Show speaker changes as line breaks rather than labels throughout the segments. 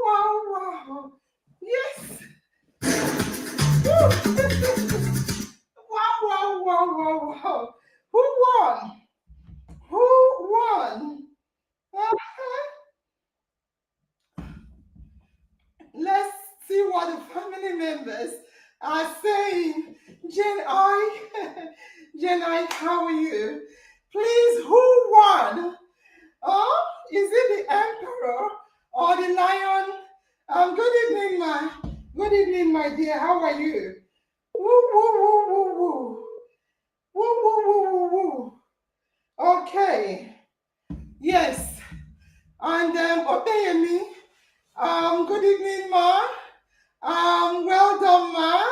Wow. Yes. Wow. Who won? Who won? Let's see what the family members are saying. Jen I, how are you? Please, who won? Oh, is it the emperor or the lion? Good evening, my dear. How are you? Woo, woo, woo, woo, woo. Woo, woo, woo, woo, woo. Okay. Yes. And Opeyemi. Good evening, ma. Well done, ma.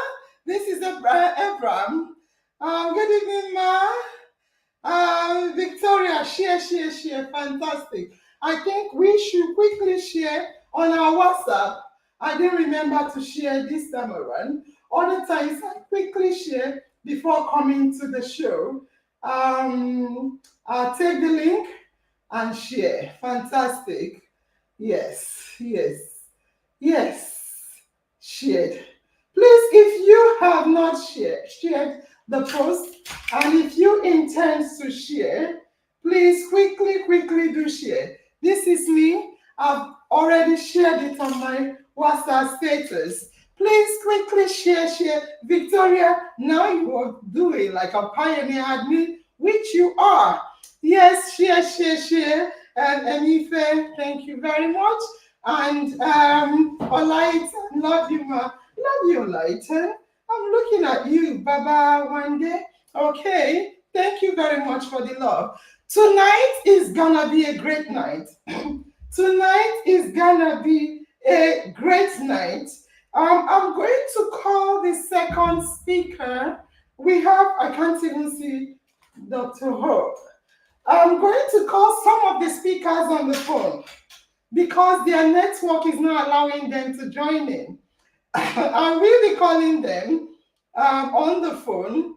This is Abraham. Good evening, ma. Victoria, share. Fantastic. I think we should quickly share on our WhatsApp. I didn't remember to share this time around. Other times I quickly share before coming to the show. I'll take the link and share. Fantastic. Yes. Shared. Please, if you have not shared the post, and if you intend to share, please quickly do share. This is me. I've already shared it on my WhatsApp status. Please quickly share. Victoria, now you are doing like a pioneer admin, which you are. Yes, share. And Anife, thank you very much. And Olaita, love you, ma. Love you, Olaita. I'm looking at you, Baba, one day. Okay, thank you very much for the love. Tonight is gonna be a great night. Tonight is gonna be a great night. I'm going to call the second speaker. I can't even see Dr. Hope. I'm going to call some of the speakers on the phone because their network is not allowing them to join in. I'm really calling them on the phone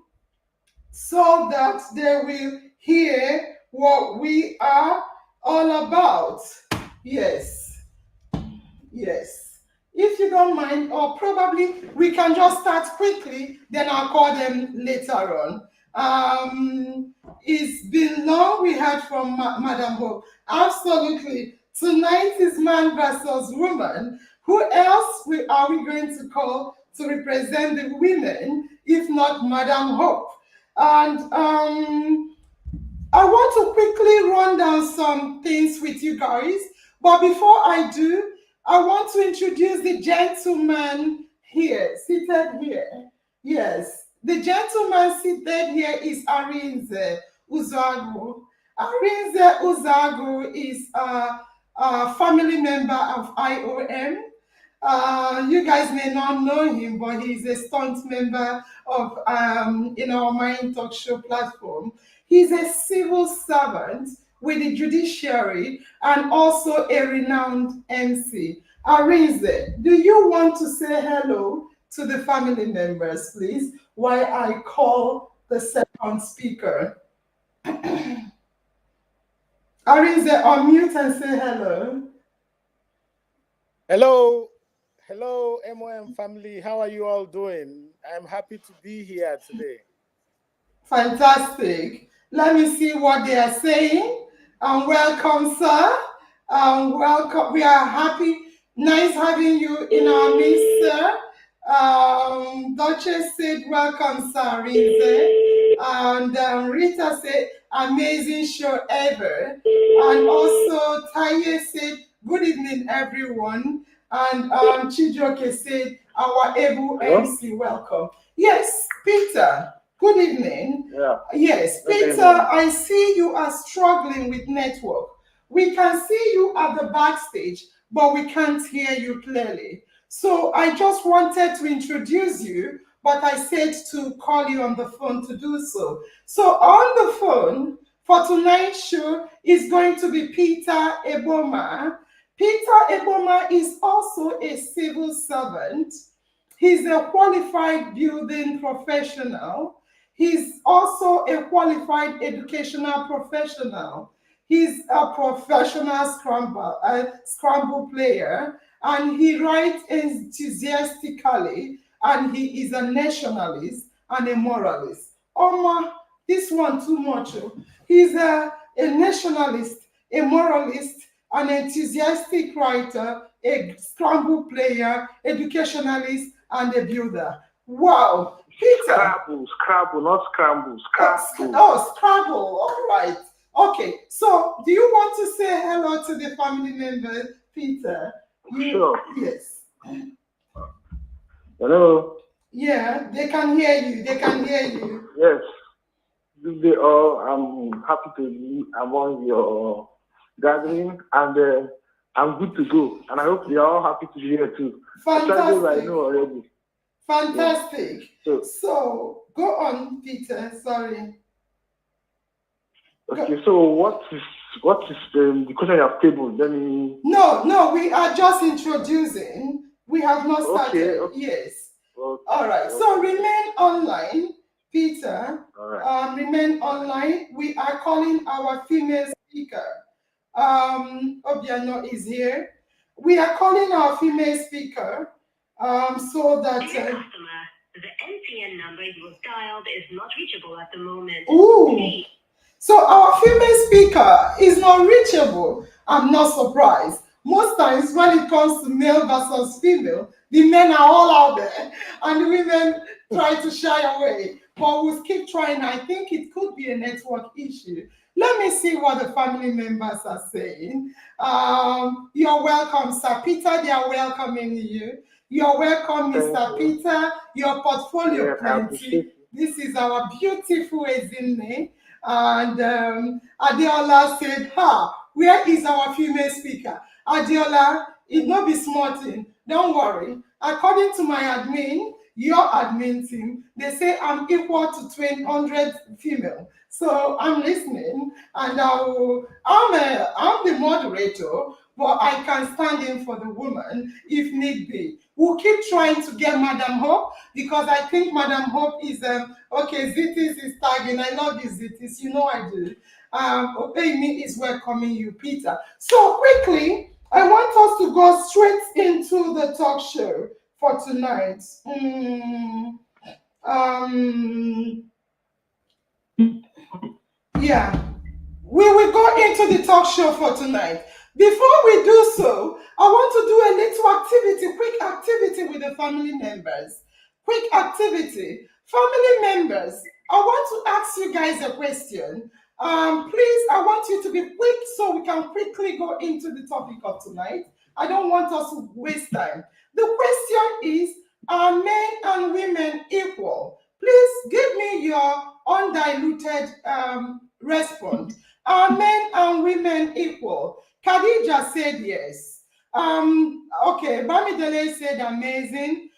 so that they will hear what we are all about. Yes. If you don't mind, or probably we can just start quickly, then I'll call them later on. It's been long we heard from Madam Hope. Absolutely. Tonight is man versus woman. Who else are we going to call to represent the women, if not Madam Hope. And I want to quickly run down some things with you guys. But before I do, I want to introduce the gentleman here, seated here. Yes, the gentleman seated here is Arinze Uzagu. Arinze Uzagu is a family member of IOM. You guys may not know him, but he's a stunt member of in our Mind Talk Show platform. He's a civil servant with the judiciary and also a renowned MC. Arinze, do you want to say hello to the family members, please, while I call the second speaker? Arinze, unmute and say hello.
Hello. Hello, IOM family. How are you all doing? I'm happy to be here today.
Fantastic. Let me see what they are saying. Welcome, sir. Welcome. We are happy. Nice having you in our midst, sir. Duchess said, welcome, sir, Rinze. And Rita said, amazing show ever. And also, Taye said, good evening, everyone. And Chijoke said, our able MC, welcome. Yes, Peter. Good evening.
Yeah.
Yes, Peter, I see you are struggling with network. We can see you at the backstage, but we can't hear you clearly. So I just wanted to introduce you, but I said to call you on the phone to do so. So on the phone for tonight's show is going to be Peter Eboma. Peter Eboma is also a civil servant. He's a qualified building professional. He's also a qualified educational professional. He's a professional scramble player, and he writes enthusiastically, and he is a nationalist and a moralist. Oma, this one too much. He's a nationalist, a moralist, an enthusiastic writer, a scramble player, educationalist, and a builder. Wow, Peter.
Scrabble, not scramble. Scrabble.
Oh, Scrabble. All right. Okay. So, do you want to say hello to the family members, Peter?
Sure.
Yes.
Hello.
Yeah, they can hear you. They can hear you.
Yes. Good day all. I'm happy to be among your gathering, and I'm good to go. And I hope you're all happy to be here too.
Fantastic.
I know already.
Fantastic. Yeah. So go on, Peter. Sorry.
Okay. So what is the question you have tabled? Let me.
No. We are just introducing. We have not started.
Okay.
Yes.
Okay.
All right. Okay. So remain online, Peter.
All right.
Remain online. We are calling our female speaker. Obiano is here. We are calling our female speaker. So that
Dear customer, the NPN number you have dialed is not reachable at the moment.
Ooh. So our female speaker is not reachable. I'm not surprised. Most times when it comes to male versus female, the men are all out there and the women try to shy away. But we'll keep trying. I think it could be a network issue. Let me see what the family members are saying. You're welcome, Sir Peter. They are welcoming you. You're welcome, Mr. Peter. Your portfolio plenty. This is our beautiful Ezinne. And Adeola said, where is our female speaker? Adeola, it not be small thing. Don't worry. According to my admin, your admin team, they say I'm equal to 200 female. So I'm listening, and I'm the moderator, but I can stand in for the woman if need be. We'll keep trying to get Madam Hope, because I think Madam Hope is, okay, Zitis is tagging. I love you, Zitis. You know I do. Obeyme is welcoming you, Peter. So quickly, I want us to go straight into the talk show for tonight. Yeah, we will go into the talk show for tonight. Before we do so, I want to do a little activity, quick activity with the family members. quick activity. Family members, I want to ask you guys a question. Please, I want you to be quick so we can quickly go into the topic of tonight. I don't want us to waste time. The question is, are men and women equal? Please give me your undiluted response. Are men and women equal? Khadija said yes. Okay, Bamidele said amazing.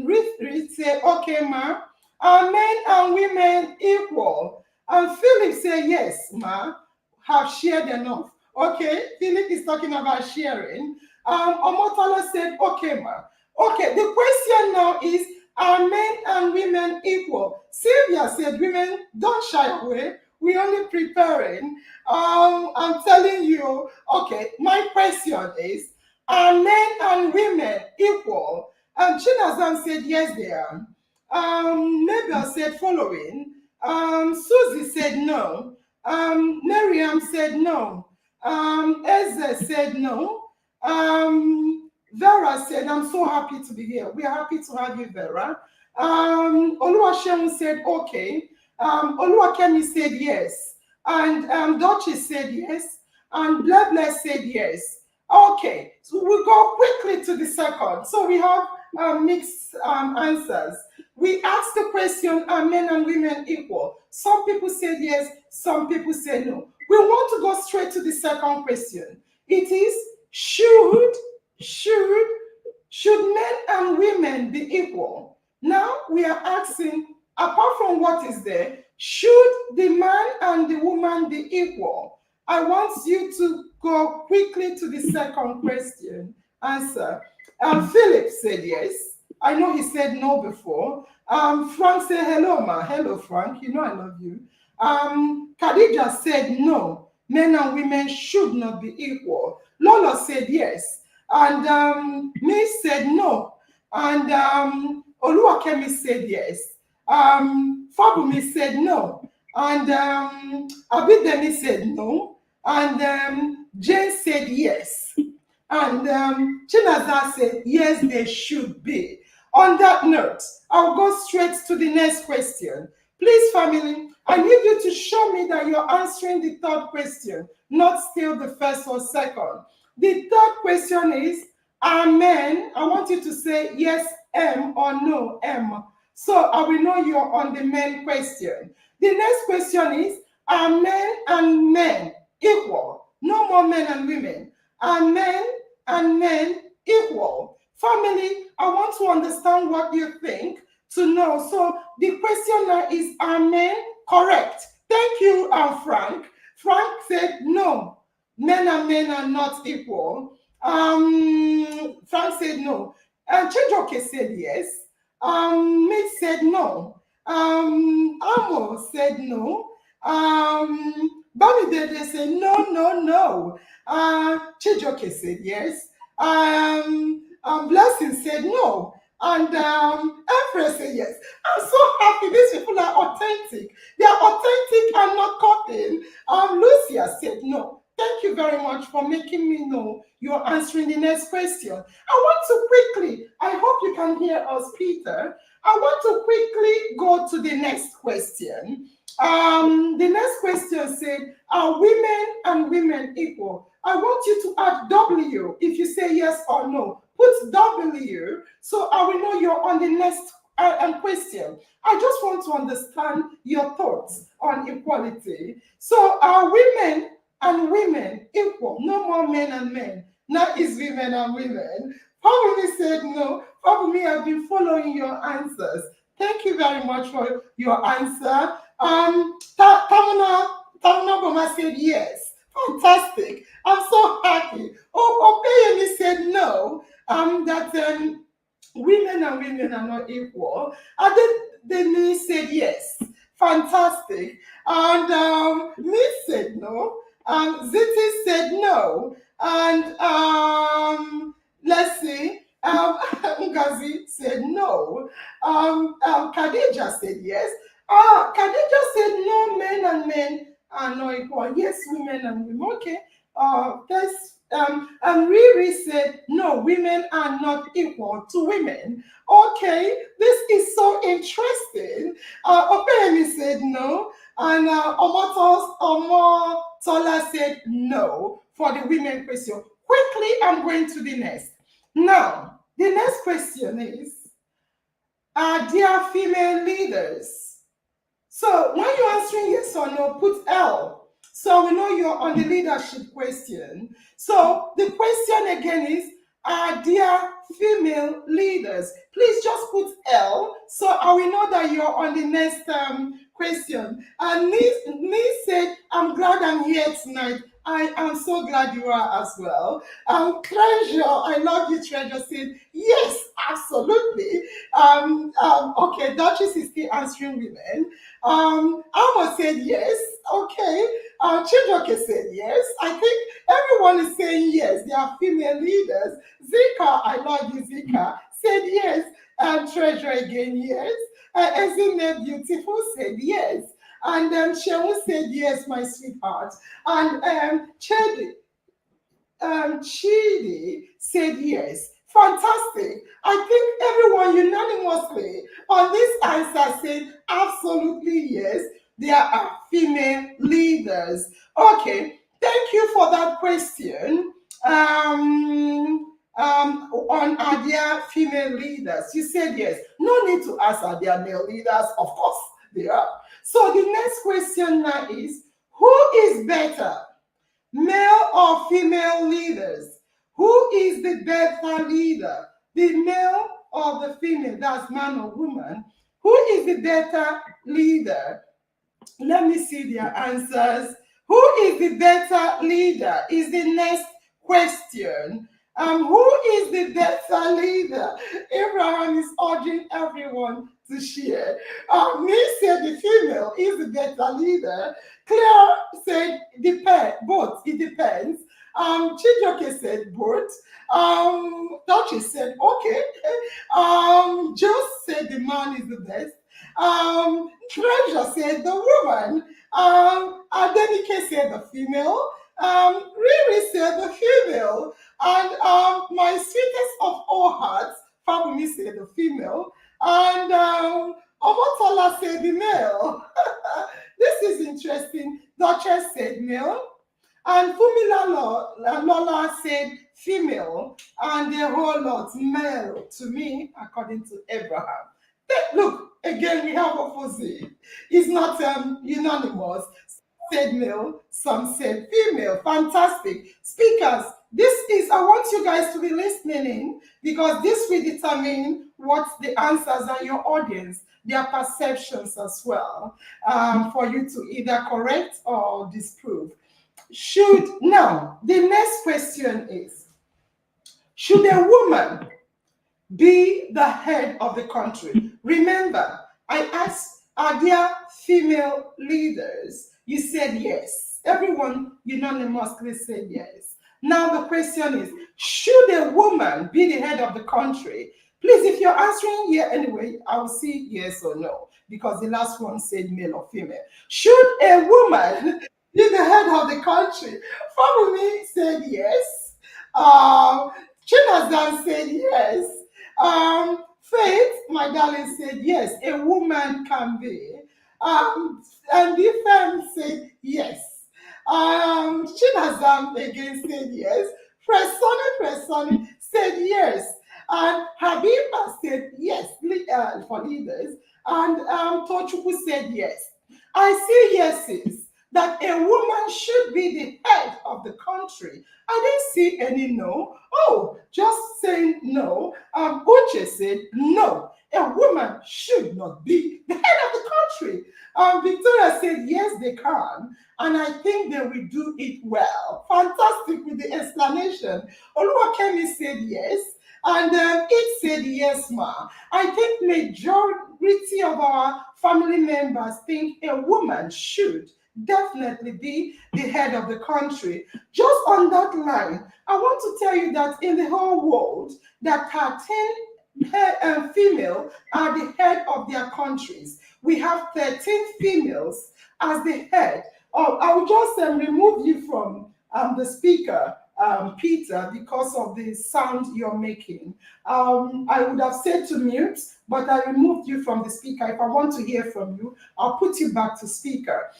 Ruth said, okay, ma. Are men and women equal? And Philip said, yes, ma. Have shared enough. Okay, Philip is talking about sharing. Omotala said, okay, ma. Okay, the question now is, are men and women equal? Sylvia said, women, don't shy away. We're only preparing. I'm telling you, okay, my question is, are men and women equal? Chinazam said, yes, they are. Mabel said, following. Susie said, no. Miriam said, no. Eze said, no. Vera said, I'm so happy to be here. We're happy to have you, Vera. Oluwaseun said, okay. Oluwakemi said, yes. And Duchess said, yes. And Bleble said, yes. Okay, so we'll go quickly to the second. So we have mixed answers. We asked the question, are men and women equal? Some people said yes, some people said no. We want to go straight to the second question. It is, should men and women be equal? Now we are asking, apart from what is there, should the man and the woman be equal? I want you to go quickly to the second question. Answer. Philip said yes. I know he said no before. Frank said hello, ma. Hello, Frank. You know I love you. Khadija said no. Men and women should not be equal. Lola said yes. And me said no. And Oluwakemi said yes. Fabumi said no. And Abidemi said no. And Jane said yes. And Chinaza said yes, they should be. On that note, I'll go straight to the next question. Please, family, I need you to show me that you're answering the third question, not still the first or second. The third question is, are men? I want you to say yes, M, or no, M. So I will know you're on the men question. The next question is, are men and men equal? No more men and women. Are men and men equal? Family, I want to understand what you think to know. So the question now is, are men correct? Thank you, Frank. Frank said no. Men and men are not equal. Frank said no. Chijoke said yes. Mitch said no. Amo said no. Bamidele said no, no, no. Chijoke said yes. Blessing said no. And Empress said yes. I'm so happy. These people are authentic. They are authentic and not copying. Lucia said no. Thank you very much for making me know you're answering the next question. I want to quickly, I hope you can hear us, Peter. I want to quickly go to the next question. The next question said, are women and women equal? I want you to add W if you say yes or no. Put W so I will know you're on the next question. I just want to understand your thoughts on equality. So are women and women equal? No more men and men. Now it's women and women. Probably said no. Probably have been following your answers. Thank you very much for your answer. Tamuna Boma said yes. Fantastic. I'm so happy. Opeyemi said no. That women and women are not equal. And then me said yes. Fantastic. And me said no. Ziti said no. And let's see. Ngazi said no. Khadija said yes. Khadija said no, men and men are not equal. Yes, women and women. Okay. Riri said, no, women are not equal to women. Okay, this is so interesting. Opeyemi said no, and Omotola said no for the women question. Quickly, I'm going to the next. Now, the next question is, are there female leaders? So when you're answering yes or no, put L. So we know you're on the leadership question. So the question again is, are there female leaders? Please just put L so I will know that you're on the next question. And Lee said, I'm glad I'm here tonight. I am so glad you are as well. Treasure, I love you, Treasure said, yes, absolutely. Okay, Duchess is still answering women. Alma said yes. Okay. Chijoke said yes. I think everyone is saying yes. They are female leaders. Zika, I love you, Zika, said yes. Treasure again, yes. Ezine Beautiful said yes. And Shehu said yes, my sweetheart. And Chidi said yes. Fantastic. I think everyone unanimously on this answer said absolutely yes. There are female leaders. Okay, thank you for that question. On are there female leaders? You said yes. No need to ask are there male leaders. Of course, they are. So the next question now is, who is better? Male or female leaders? Who is the better leader? The male or the female? That's man or woman. Who is the better leader? Let me see their answers. Who is the better leader? Is the next question. Who is the better leader? Abraham is urging everyone to share. Me said the female is the better leader. Claire said both. It depends. Chijoke said both. Duchess said okay. Joe said the man is the best. Treasure said the woman. Adenike said the female. Riri said the female. And my sweetest of all hearts, Fabumi said the female. And Omotola said the male. This is interesting. Duchess said male. And Lola said female. And the whole lot male to me, according to Abraham. Look, again, we have opposite. It's not unanimous. Some said male, some said female. Fantastic. Speakers, I want you guys to be listening in because this will determine what the answers are your audience, their perceptions as well, for you to either correct or disprove. Now, the next question is, should a woman be the head of the country? Remember, I asked, are there female leaders? You said yes. Everyone unanimously said yes. Now the question is, should a woman be the head of the country? Please, if you're answering here anyway, I will see yes or no, because the last one said male or female. Should a woman be the head of the country? Family said yes. Chinazan said yes. Faith, my darling, said yes, a woman can be. And Defense said yes. Chinazam again said yes. Presoni said yes. And Habiba said yes for leaders. And Tochukwu said yes. I see yeses that a woman should be the head of the country. I didn't see any no. Oh, just saying no. Uche said no. A woman should not be the head of the country. Victoria said yes, they can. And I think they will do it well. Fantastic with the explanation. Oluwakemi said yes. And it said yes, ma. I think majority of our family members think a woman should definitely be the head of the country. Just on that line, I want to tell you that in the whole world, that 13 female are the head of their countries. We have 13 females as the head. Oh, I will just remove you from the speaker Peter, because of the sound you're making. I would have said to mute, but I removed you from the speaker. If I want to hear from you, I'll put you back to speaker.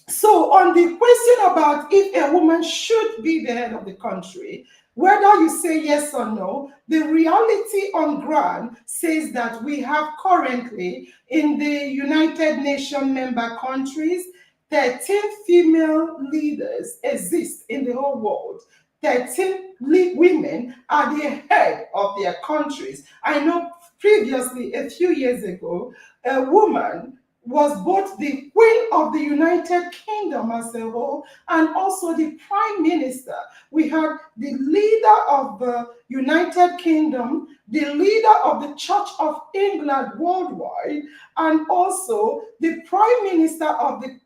So, on the question about if a woman should be the head of the country, whether you say yes or no, the reality on ground says that we have currently in the United Nations member countries 13 female leaders exist in the whole world. 13 women are the head of their countries. I know previously, a few years ago, a woman was both the Queen of the United Kingdom as a whole and also the Prime Minister. We had the leader of the United Kingdom, the leader of the Church of England worldwide, and also the Prime Minister of the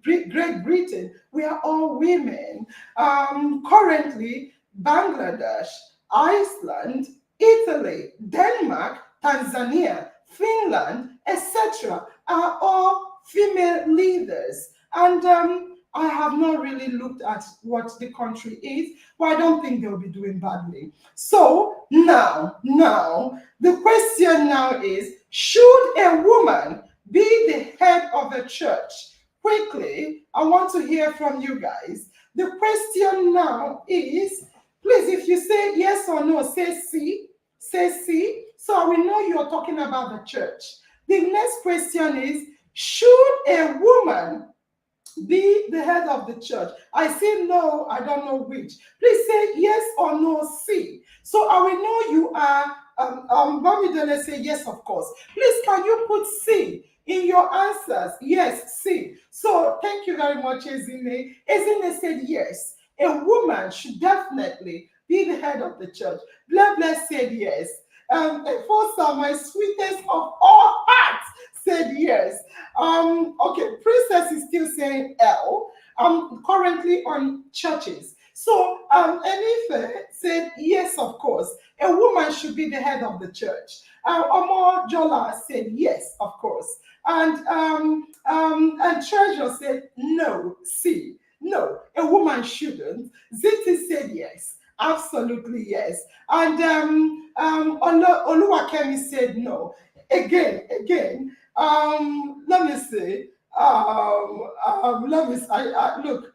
Great Britain. We are all women. Currently, Bangladesh, Iceland, Italy, Denmark, Tanzania, Finland, etc., are all female leaders. And I have not really looked at what the country is, but I don't think they'll be doing badly. So now, the question now is, should a woman be the head of a church? Quickly, I want to hear from you guys. The question now is, please, if you say yes or no, say C. Say C. So we know you're talking about the church. The next question is, should a woman be the head of the church? I say no, I don't know which. Please say yes or no, C. So I will know you are, Bamidele say yes, of course. Please, can you put C in your answers? Yes, C. So thank you very much, Ezine. Ezine said yes. A woman should definitely be the head of the church. Bless said yes. Foster, my sweetest of all hearts, said yes. Okay, Princess is still saying L. I'm currently on churches. So Enife said yes, of course. A woman should be the head of the church. Omo Jola said yes, of course. And Treasure said no, C. No, a woman shouldn't. Ziti said yes. Absolutely yes. And Oluwakemi said no. Again, let me see. Let me see. Look,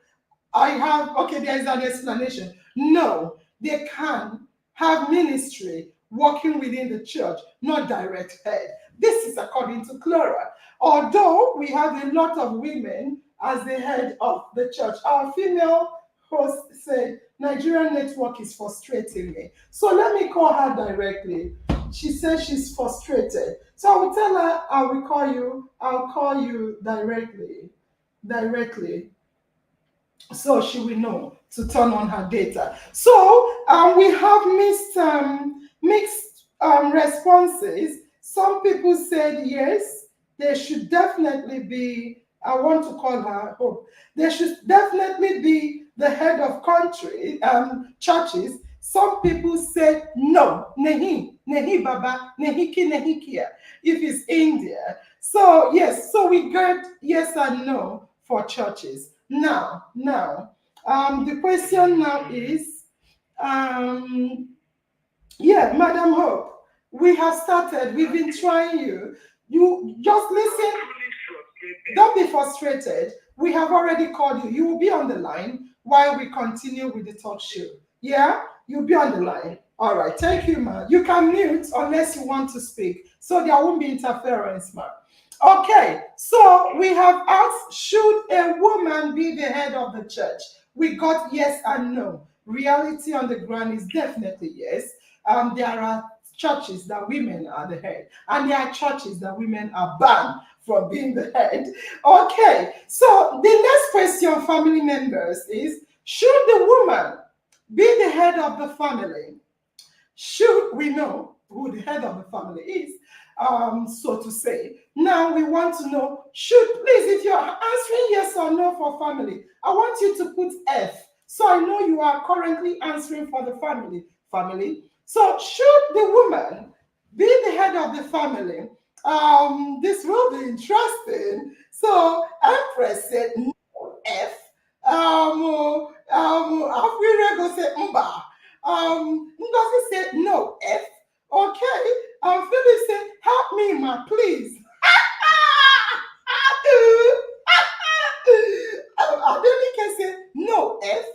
I have, okay, there's an explanation. No, they can have ministry working within the church, not direct head. This is according to Clara. Although we have a lot of women as the head of the church, our female host said, Nigerian network is frustrating me. So let me call her directly. She says she's frustrated. So I will tell her, I'll call you directly. So she will know to turn on her data. So we have mixed responses. Some people said yes, there should definitely be, I want to call her Hope, there should definitely be the head of country churches. Some people said no, nehi baba, nehi kia, if it's India. So yes, so we got yes and no for churches. Now, the question now is, yeah, Madam Hope, we have started. We've been trying you. You just listen. Don't be frustrated. We have already called you. You will be on the line while we continue with the talk show. Yeah, you'll be on the line. All right. Thank you, ma. You can mute unless you want to speak, so there won't be interference, ma. Okay, so we have asked, should a woman be the head of the church? We got yes and no. Reality on the ground is definitely yes. There are churches that women are the head, and there are churches that women are banned from being the head. Okay, so the next question, family members, is, should the woman be the head of the family? Should we know who the head of the family is, so to say? Now we want to know, should, please, if you're answering yes or no for family, I want you to put F, so I know you are currently answering for the family. So should the woman be the head of the family? This will be interesting. So Empress said no, F. Afire go say mba. Ngozi said no, F. Okay. Philip said, help me, ma, please. Adenike said no, F.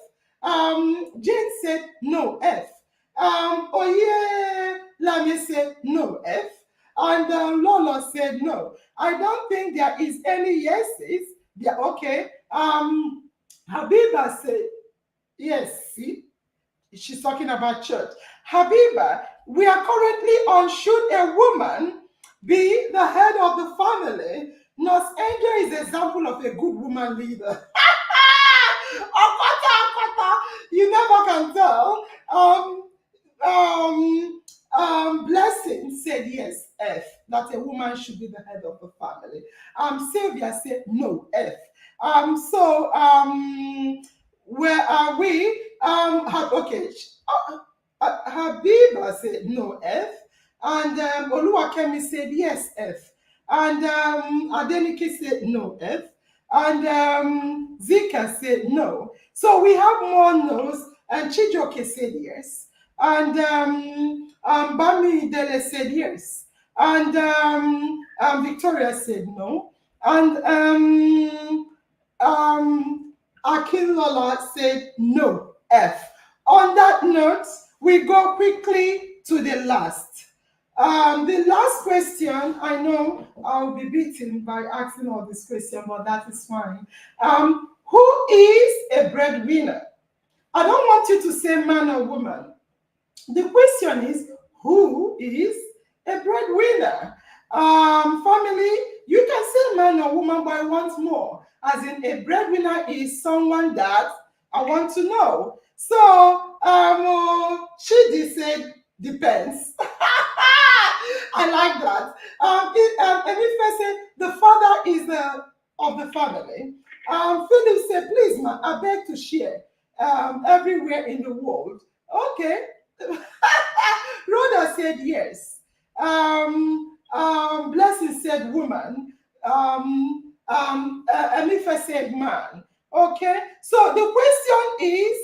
Jane said no, F. Oye Lami said no, F. And Lola said no. I don't think there is any yeses. Yeah, okay. Habiba said yes. See, she's talking about church. Habiba, we are currently on should a woman be the head of the family? Nurse Angel is example of a good woman leader. Okota, Okota, you never can tell. Blessing said yes, F, that a woman should be the head of the family. Sylvia said no, F. Where are we? Okay. Habiba said no, F. And Oluwakemi said yes, F. And Adenike said no, F. And Zika said no. So we have more no's. And Chijoke said yes. And Bami Dele said yes. And Victoria said no. And Akinlola said no, F. On that note, we go quickly to the last. The last question, I know I'll be beaten by asking all this question, but that is fine. Who is a breadwinner? I don't want you to say man or woman. The question is, who is a breadwinner? Family, you can say man or woman, but I want more. As in, a breadwinner is someone that I want to know. So, Chidi said, depends. I like that. Emife said, the father is of the family. Philip said, please, ma, I beg to share everywhere in the world. Okay. Rhoda said yes. Blessing said woman. Emife said man. Okay. So the question is,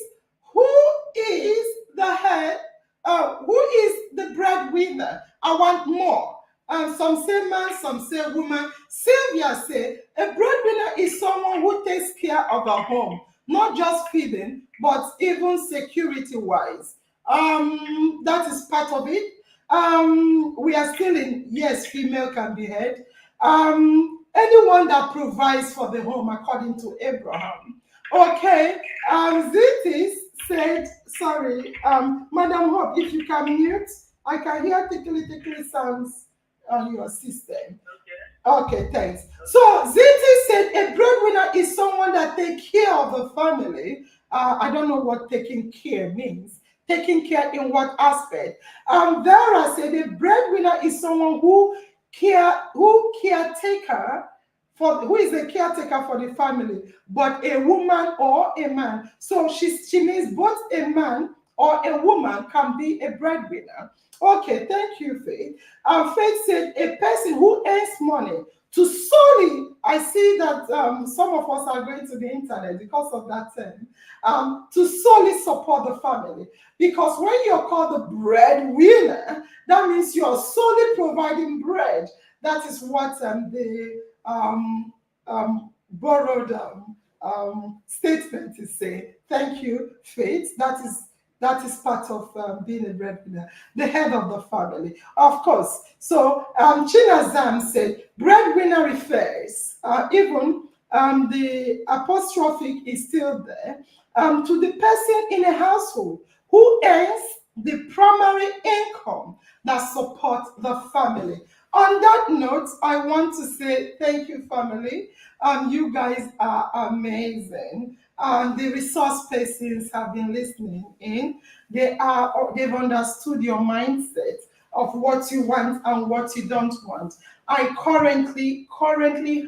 who is the head? Who is the breadwinner? I want more. Some say man, some say woman. Sylvia said a breadwinner is someone who takes care of a home, not just feeding, but even security wise. That is part of it. We are still in, yes, female can be head. Anyone that provides for the home according to Abraham. Okay, Zitis said, sorry, Madam Hope, if you can mute, I can hear tickly sounds on your system. Okay, thanks. So Ziti said a breadwinner is someone that takes care of the family. I don't know what taking care means. Taking care in what aspect? Vera said a breadwinner is someone who caretaker for who is a caretaker for the family, but a woman or a man. So she means both a man or a woman can be a breadwinner. Okay, thank you, Faith. Faith said a person who earns money to solely, I see that some of us are going to the internet because of that term, to solely support the family. Because when you're called the breadwinner, that means you're solely providing bread. That is what the borrowed statement is saying. Thank you, Faith. That is part of being a breadwinner, the head of the family, of course. So Chinazam said, breadwinner refers, even the apostrophe is still there, to the person in a household who earns the primary income that supports the family. On that note, I want to say thank you, family. You guys are amazing. The resource persons have been listening in. They've understood your mindset of what you want and what you don't want. I currently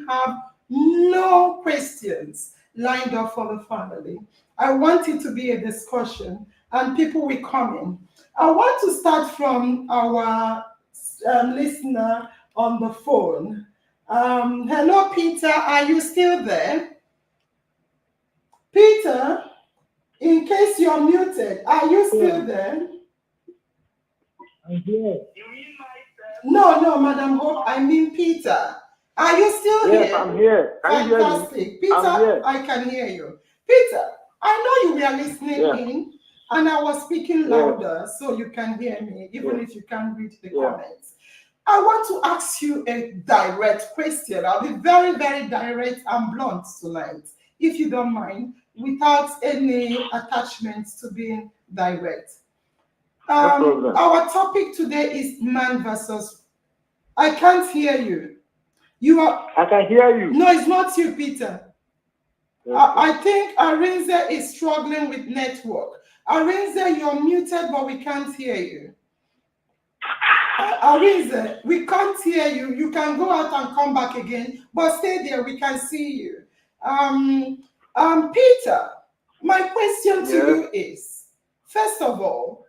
have no questions lined up for the family. I want it to be a discussion and people will come in. I want to start from our listener on the phone. Hello, Peter. Are you still there? Peter? In case you're muted, are you still
Yeah.
there?
I'm here.
No, Madam Hope, I mean Peter. Are you still
Yes, I'm
here?
here. Can you hear me?
Fantastic. Peter,
I'm here.
I can hear you. Peter, I know you were listening
Yeah.
in and I was speaking
Yes.
louder so you can hear me, even if you can't read the
Yeah.
comments. I want to ask you a direct question. I'll be very, very direct and blunt tonight, if you don't mind, without any attachments to being direct.
No problem.
Our topic today is man versus. I can't hear you. You are.
I can hear you.
No, it's not you, Peter. I think Arinze is struggling with network. Arinze, you're muted, but we can't hear you. Arinze, we can't hear you. You can go out and come back again, but stay there. We can see you. Peter, my question to you is, first of all,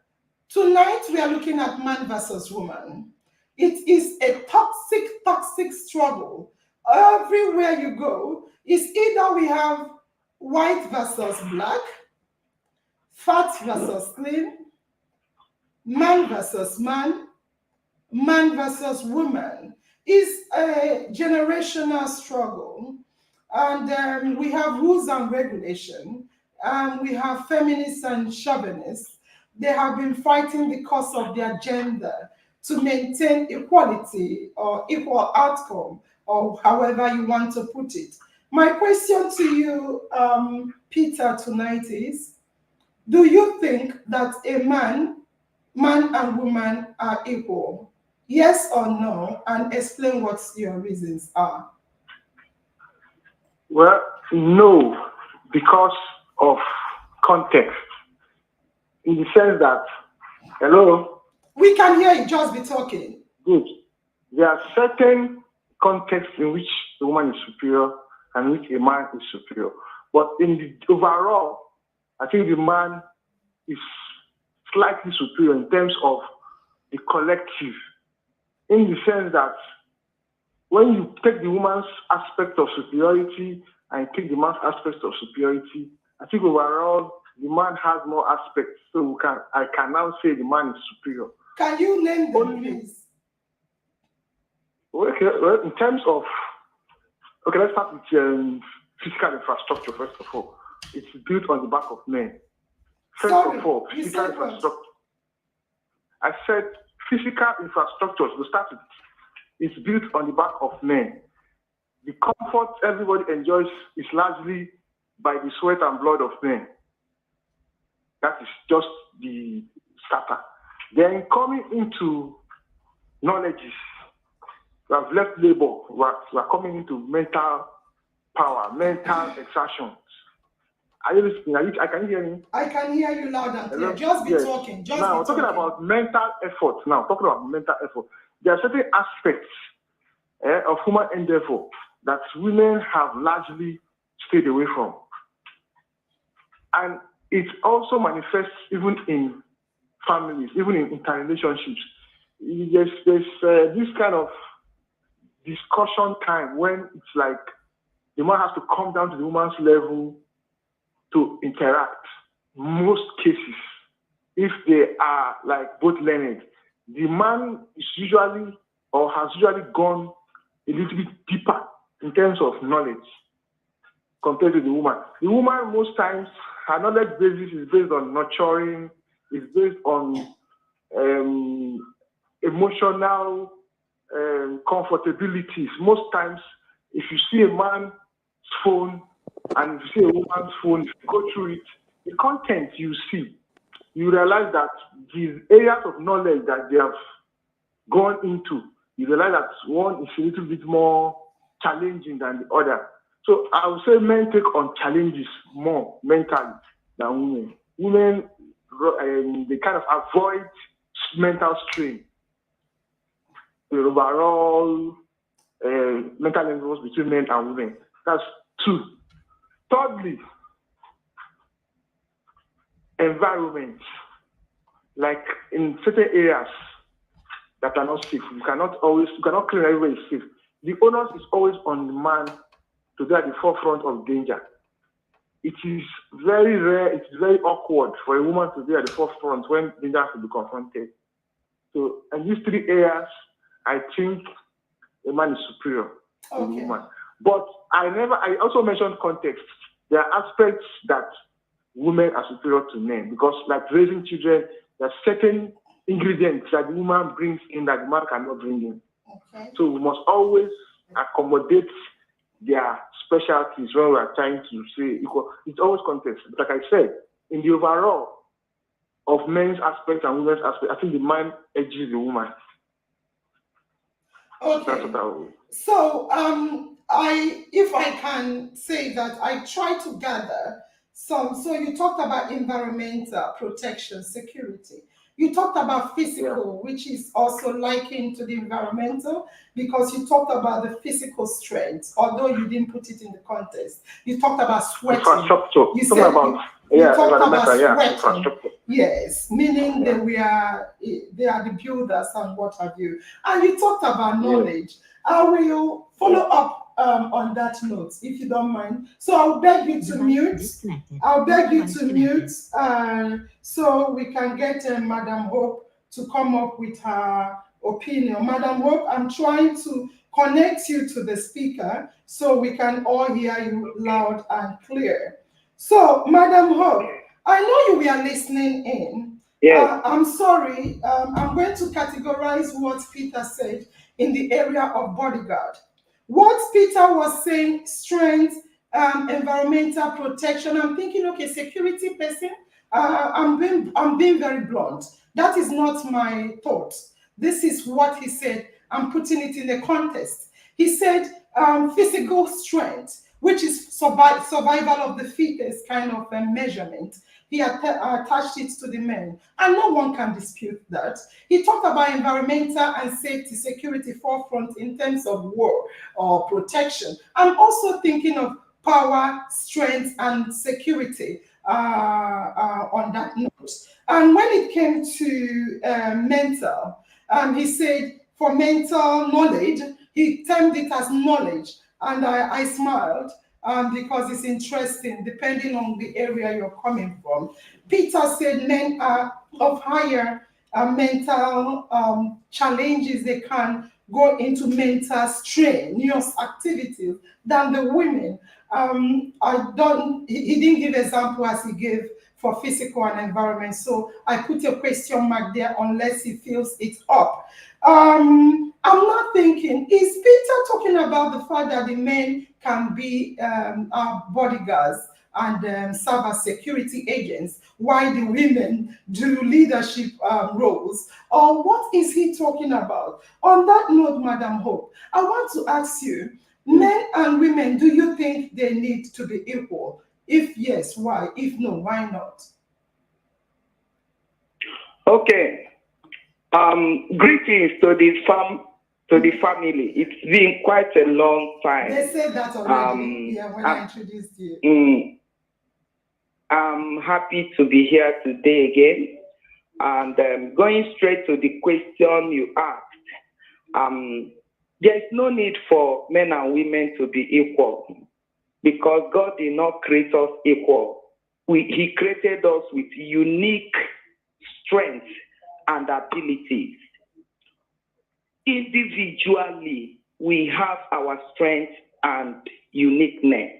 tonight we are looking at man versus woman. It is a toxic struggle. Everywhere you go, it's either we have white versus black, fat versus slim, man versus man, man versus woman. Is a generational struggle. And we have rules and regulation. We have feminists and chauvinists. They have been fighting because of their gender to maintain equality or equal outcome, or however you want to put it. My question to you, Peter, tonight is, do you think that a man and woman are equal? Yes or no? And explain what your reasons are.
Well, no, because of context. In the sense that, hello,
We can hear you, just be talking.
good. There are certain contexts in which the woman is superior and which a man is superior. But in the overall, I think the man is slightly superior in terms of the collective, in the sense that when you take the woman's aspect of superiority and take the man's aspect of superiority, I think overall the man has more aspects. So I can now say the man is superior.
Can you name them, please?
Okay, well, in terms of, okay, let's start with physical infrastructure first of all. It's built on the back of men. First of all, physical infrastructure. I said physical infrastructure, we start with it. It's built on the back of men. The comfort everybody enjoys is largely by the sweat and blood of men. That is just the starter. Then coming into knowledges, we have left labor, we are coming into mental power, mental exertions. Are you listening? I can hear you.
I can hear you loud and clear. Just be talking.
Now, we're talking about mental effort. There are certain aspects of human endeavor that women have largely stayed away from. And it also manifests even in families, even in interrelationships. There's this kind of discussion time when it's like the man has to come down to the woman's level to interact. Most cases, if they are like both learned, the man is usually or has usually gone a little bit deeper in terms of knowledge compared to the woman. The woman, most times, her knowledge basis is based on nurturing, is based on emotional comfortabilities. Most times, if you see a man's phone and if you see a woman's phone, if you go through it, the content you see, you realize that the areas of knowledge that they have gone into, you realize that one is a little bit more challenging than the other. So I would say men take on challenges more mentally than women. Women, they kind of avoid mental strain. The overall mental levels between men and women. That's two. Thirdly, environment. Like in certain areas that are not safe, you cannot claim everywhere is safe. The onus is always on the man to be at the forefront of danger. it is very rare, it's very awkward for a woman to be at the forefront when danger has to be confronted. So, in these 3 areas, I think a man is superior to a woman. But I also mentioned context. There are aspects that women are superior to men because, like raising children, there are certain ingredients that the woman brings in that the man cannot bring in. So we must always accommodate their specialties when we are trying to say equal. It's always context. But like I said, in the overall of men's aspect and women's aspect, I think the man edges the woman.
Okay. So, if I can say that I try to gather some. So you talked about environmental protection, security. You talked about physical, which is also likened to the environmental, because you talked about the physical strength, although you didn't put it in the context. You talked about sweating.
Infrastructure.
You said you talked about sweating.
Infrastructure.
Yes, meaning that they are the builders and what have you. And you talked about knowledge. I will follow up on that note, if you don't mind. So I'll beg you to mute. I'll beg you to mute so we can get Madam Hope to come up with her opinion. Madam Hope, I'm trying to connect you to the speaker so we can all hear you loud and clear. So, Madam Hope, I know you were listening in.
Yes.
I'm sorry. I'm going to categorize what Peter said in the area of bodyguard. What Peter was saying, strength, environmental protection. I'm thinking, okay, security person. I'm being very blunt. That is not my thought. This is what he said. I'm putting it in a context. He said physical strength, which is survival of the fittest kind of measurement. He attached it to the men, and no one can dispute that. He talked about environmental and safety, security forefront in terms of war or protection. I'm also thinking of power, strength, and security on that note. And when it came to mental, he said for mental knowledge, he termed it as knowledge, and I smiled because it's interesting depending on the area you're coming from. Peter said men are of higher mental challenges. They can go into mental strenuous activities than the women. He didn't give example as he gave for physical and environment. So I put a question mark there unless he fills it up. I'm not thinking, is Peter talking about the fact that the men can be our bodyguards and serve as security agents while the women do leadership roles? Or what is he talking about? On that note, Madam Hope, I want to ask you, men and women, do you think they need to be equal? If yes, why? If no, why not?
Okay. Greetings to the family. It's been quite a long time.
They said that already. When I introduced you.
I'm happy to be here today again. And going straight to the question you asked, there is no need for men and women to be equal because God did not create us equal. He created us with unique strengths and abilities. Individually, we have our strengths and uniqueness.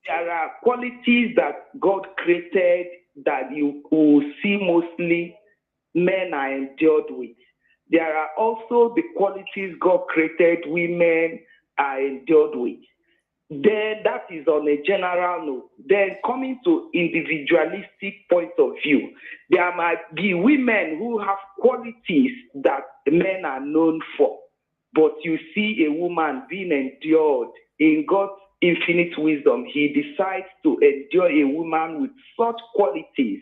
There are qualities that God created that you will see mostly men are endowed with. There are also the qualities God created women are endowed with. Then that is on a general note. Then coming to individualistic point of view, there might be women who have qualities that men are known for. But you see a woman being endured in God's infinite wisdom. He decides to endure a woman with such qualities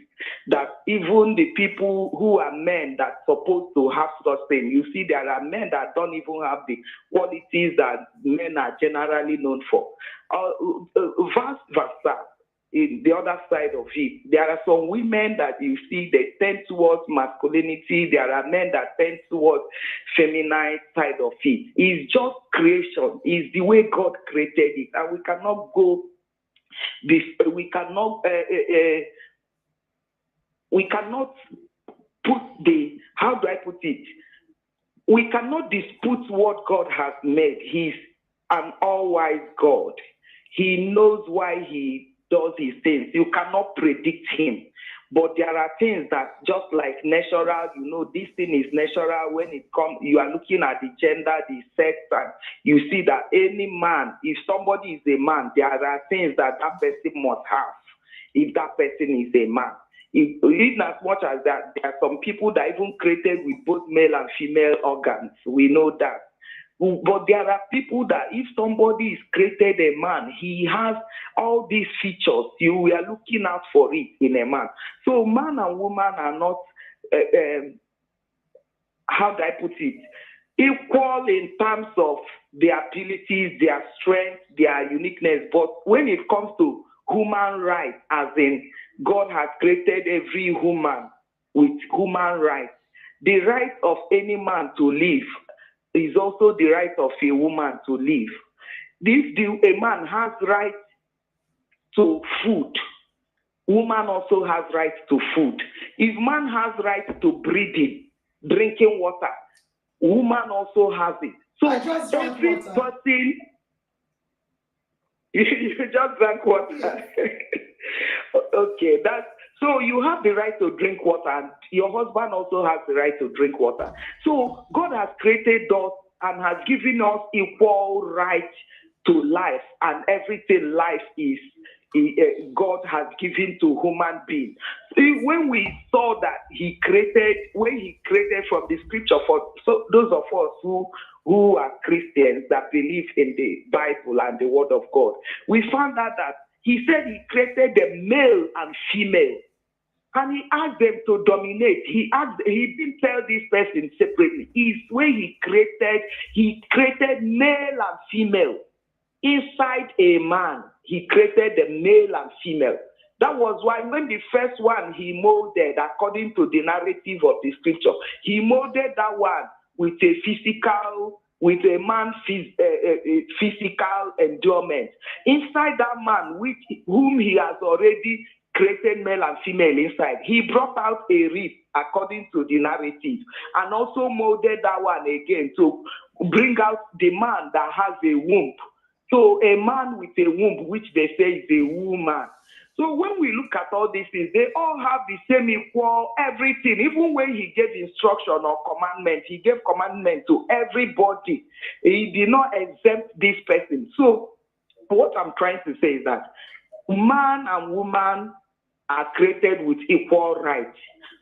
that even the people who are men that are supposed to have such things, you see there are men that don't even have the qualities that men are generally known for. Vice versa. In the other side of it, there are some women that you see they tend towards masculinity. There are men that tend towards feminine side of it. It's just creation. It's the way God created it, and we cannot go We cannot put the, how do I put it? We cannot dispute what God has made. He's an all-wise God. He knows why he does his things. You cannot predict him. But there are things that just like natural, this thing is natural. When it comes, you are looking at the gender, the sex, and you see that any man, if somebody is a man, there are things that person must have if that person is a man. In as much as that, there are some people that even created with both male and female organs. We know that. But there are people that if somebody is created a man, he has all these features. We are looking out for it in a man. So man and woman are not, how do I put it, equal in terms of their abilities, their strength, their uniqueness. But when it comes to human rights, as in God has created every human with human rights, the right of any man to live is also the right of a woman to live. A man has right to food, woman also has right to food. If man has right to breathing, drinking water, woman also has it. So every person, you just drank water. Okay, so you have the right to drink water, and your husband also has the right to drink water. So God has created us and has given us equal right to life, and everything life is, God has given to human beings. When we saw that when he created from the scripture, for those of us who are Christians that believe in the Bible and the Word of God, we found out that he said he created the male and female, and he asked them to dominate. He didn't tell this person separately. It's when he created male and female. Inside a man, he created the male and female. That was why when the first one he molded, according to the narrative of the scripture, he molded that one with a man's physical endowment. Inside that man, whom he has already created male and female inside, he brought out a rib according to the narrative, and also molded that one again to bring out the man that has a womb. So a man with a womb, which they say is a woman. So when we look at all these things, they all have the same equal everything. Even when he gave instruction or commandment, he gave commandment to everybody. He did not exempt this person. So what I'm trying to say is that man and woman are created with equal rights.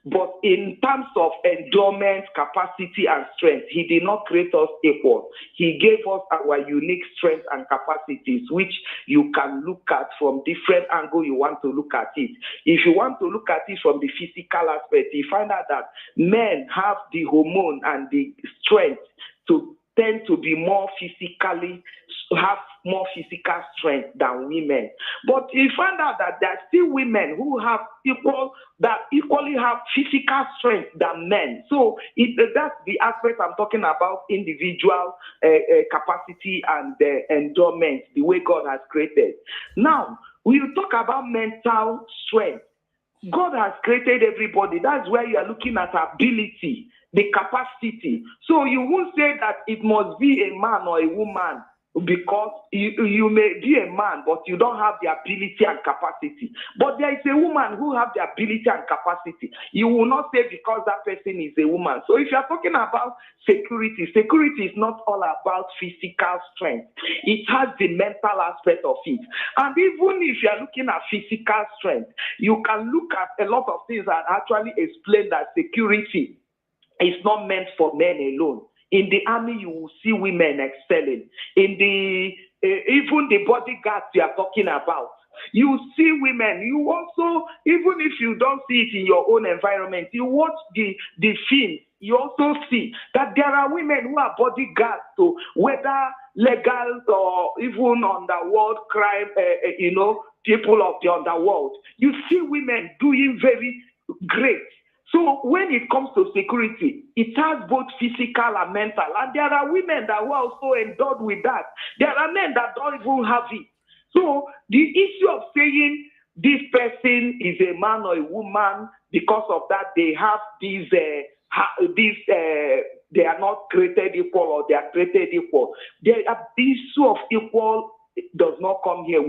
But in terms of endowment, capacity, and strength, he did not create us equal. He gave us our unique strengths and capacities, which you can look at from different angles you want to look at it. If you want to look at it from the physical aspect, you find out that men have the hormone and the strength to tend to be have more physical strength than women. But you find out that there are still women who have equally have physical strength than men. So that's the aspect I'm talking about, individual capacity and endowment, the way God has created. Now, we talk about mental strength. God has created everybody. That's where you are looking at ability, the capacity. So you won't say that it must be a man or a woman, because you may be a man, but you don't have the ability and capacity. But there is a woman who has the ability and capacity. You will not say because that person is a woman. So if you are talking about security is not all about physical strength. It has the mental aspect of it. And even if you are looking at physical strength, you can look at a lot of things that actually explain that security is not meant for men alone. In the army, you will see women excelling. In even the bodyguards you are talking about, you see women. You also, even if you don't see it in your own environment, you watch the films, you also see that there are women who are bodyguards to whether legal or even underworld crime, people of the underworld. You see women doing very great. So when it comes to security, it has both physical and mental. And there are women that were also endowed with that. There are men that don't even have it. So the issue of saying this person is a man or a woman because of that they have they are not created equal or they are created equal. The issue of equal does not come here.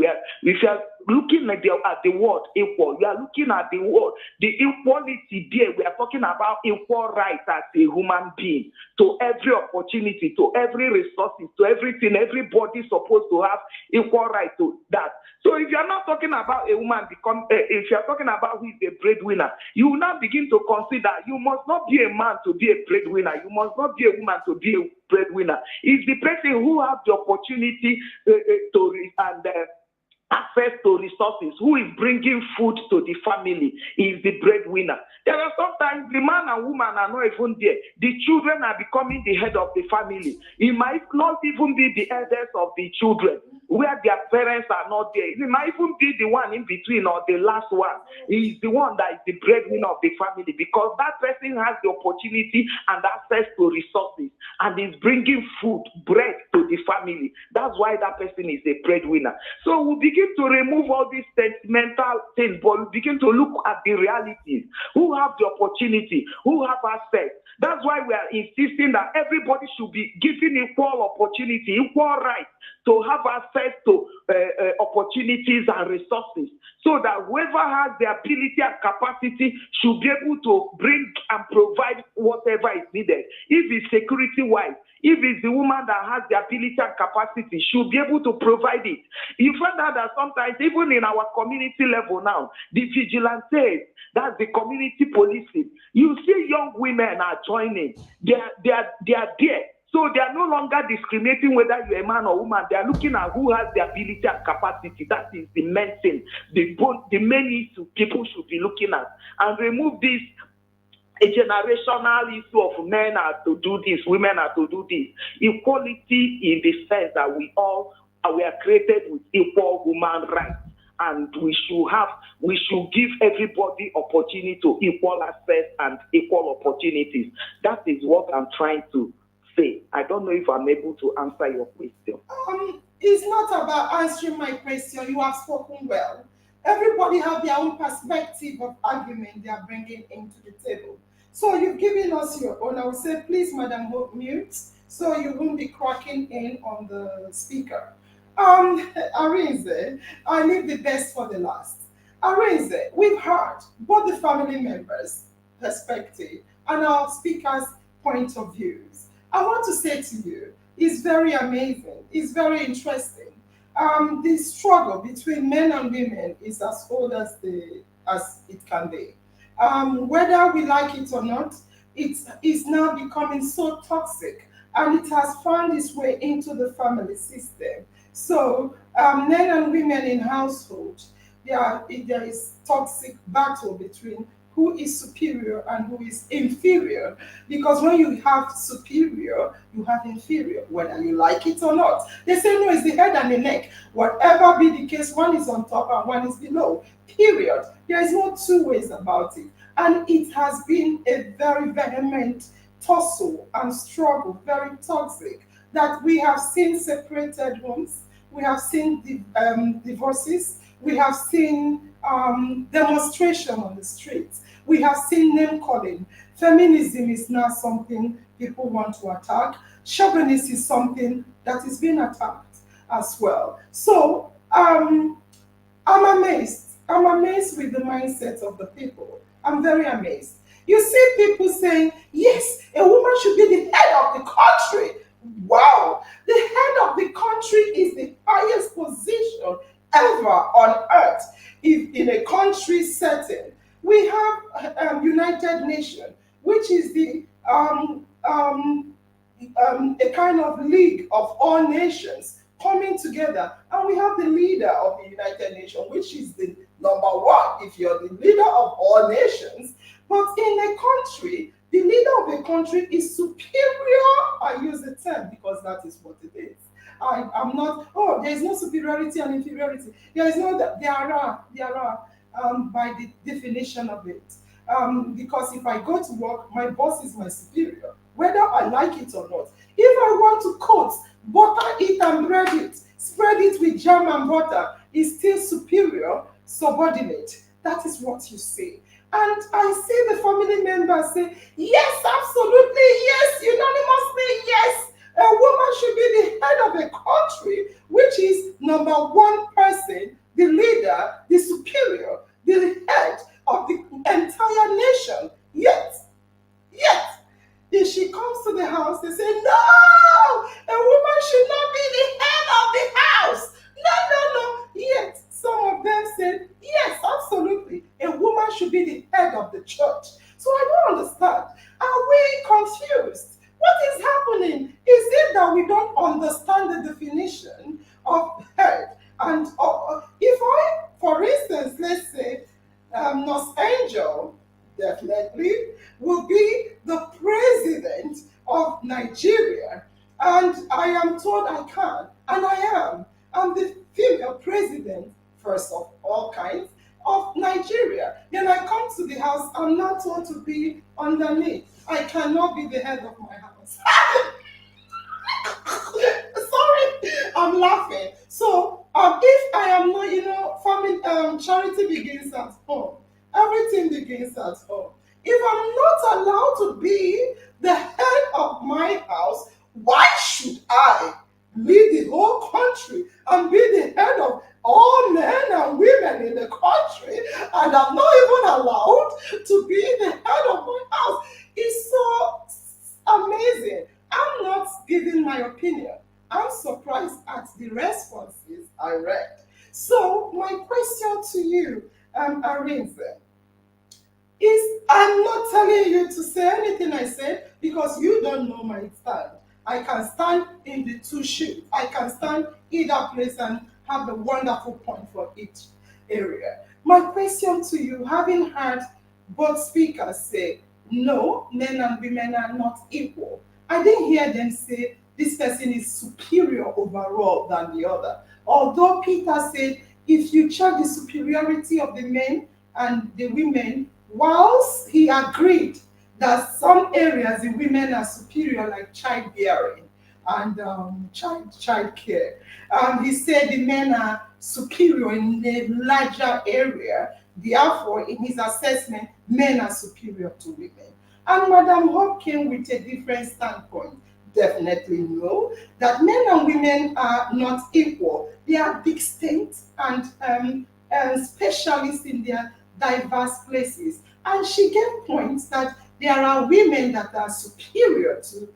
If you are looking at the word equal, you are looking at the word, the equality there. We are talking about equal rights as a human being to every opportunity, to every resources, to everything. Everybody is supposed to have equal right to that. So if you are not talking about a woman if you are talking about who is a breadwinner, you will now begin to consider you must not be a man to be a breadwinner. You must not be a woman to be a breadwinner. It's the person who has the opportunity access to resources, who is bringing food to the family, is the breadwinner. There are sometimes the man and woman are not even there. The children are becoming the head of the family. It might not even be the elders of the children, where their parents are not there. It might even be the one in between or the last one. He is the one that is the breadwinner of the family, because that person has the opportunity and access to resources and is bringing food, bread to the family. That's why that person is a breadwinner. So we begin to remove all these sentimental things, but we begin to look at the realities. Who have the opportunity? Who have access? That's why we are insisting that everybody should be given equal opportunity, equal rights to have access to opportunities and resources, so that whoever has the ability and capacity should be able to bring and provide whatever is needed. If it's security-wise, if it's the woman that has the ability and capacity, should be able to provide it. You find out that sometimes, even in our community level now, the vigilantes, that's the community policing, you see young women are joining. They are there. So they are no longer discriminating whether you're a man or woman. They are looking at who has the ability and capacity. That is the main thing. The main issue people should be looking at, and remove this a generational issue of men are to do this, women are to do this. Equality in the sense that we are created with equal human rights, and we should give everybody opportunity to equal access and equal opportunities. That is what I'm trying to say. I don't know if I'm able to answer your question.
It's not about answering my question. You have spoken well. Everybody have their own perspective of argument they are bringing into the table. So you've given us your own. I will say, please, madam, hold mute so you won't be cracking in on the speaker. Arinze, I leave the best for the last. Arinze, we've heard both the family members' perspective and our speaker's point of views. I want to say to you, it's very amazing. It's very interesting. The struggle between men and women is as old as it can be. Whether we like it or not, it is now becoming so toxic, and it has found its way into the family system. So men and women in household, there is toxic battle between who is superior and who is inferior. Because when you have superior, you have inferior, whether you like it or not. They say no, it's the head and the neck. Whatever be the case, one is on top and one is below. Period. There is no two ways about it. And it has been a very vehement tussle and struggle, very toxic, that we have seen separated homes, we have seen divorces, we have seen demonstration on the streets, we have seen name calling. Feminism is now something people want to attack. Chauvinism is something that is being attacked as well. So I'm amazed. I'm amazed with the mindset of the people. I'm very amazed. You see people saying, yes, a woman should be the head of the country. Wow, the head of the country is the highest position ever on earth. If in a country setting, we have United Nations, which is a kind of league of all nations coming together, and we have the leader of the United Nations, which is the number one if you're the leader of all nations. But in a country, the leader of a country is superior. I use the term because that is what it is. I'm not, there is no superiority and inferiority. There is no, there are by the definition of it. Because if I go to work, my boss is my superior, whether I like it or not. If I want to coat, butter it and bread it, spread it with jam and butter is still superior, subordinate. That is what you say. And I see the family members say, yes, absolutely, yes, unanimously, yes. A woman should be the head of a country, which is number one person, the leader, the superior, the head of the entire nation. Yet, if she comes to the house, they say, no, a woman should not be the head of the house. No. Yet, some of them said, yes, absolutely, a woman should be the head of the church. So I don't understand. Are we confused? What is happening? Is it that we don't understand the definition of head? And if I, for instance, let's say, Nurse Angel definitely will be the president of Nigeria, and I am told I can, and I am. I'm the female president, first of all kinds, of Nigeria. Then I come to the house, I'm not told to be underneath. I cannot be the head of my house. Sorry, I'm laughing. So if I am not, family, charity begins at home. Everything begins at home. If I'm not allowed to be the head of my house, why should I lead the whole country and be the head of all men and women in the country, and I'm not even allowed to be the head of my house? It's so amazing. I'm not giving my opinion. I'm surprised at the responses I read. So my question to you, Arinze, is I'm not telling you to say anything I said because you don't know my stand. I can stand in the two shoes. I can stand either place and have a wonderful point for each area. My question to you, having heard both speakers say, no, men and women are not equal. I didn't hear them say this person is superior overall than the other. Although Peter said, if you check the superiority of the men and the women, whilst he agreed that some areas the women are superior, like childbearing and child care, he said the men are superior in a larger area. Therefore, in his assessment, men are superior to women. And Madam Hope came with a different standpoint. Definitely no, that men and women are not equal. They are distinct and specialists in their diverse places. And she gave points that there are women that are superior to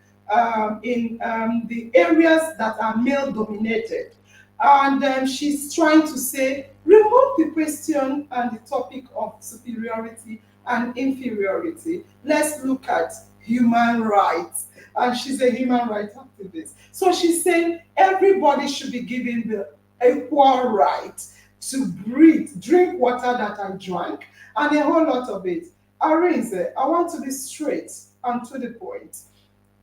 in the areas that are male dominated. And she's trying to say, remove the question and the topic of superiority and inferiority. Let's look at human rights. And she's a human rights activist. So she's saying everybody should be given the equal right to breathe, drink water that I drank, and a whole lot of it. Arinze, I want to be straight and to the point.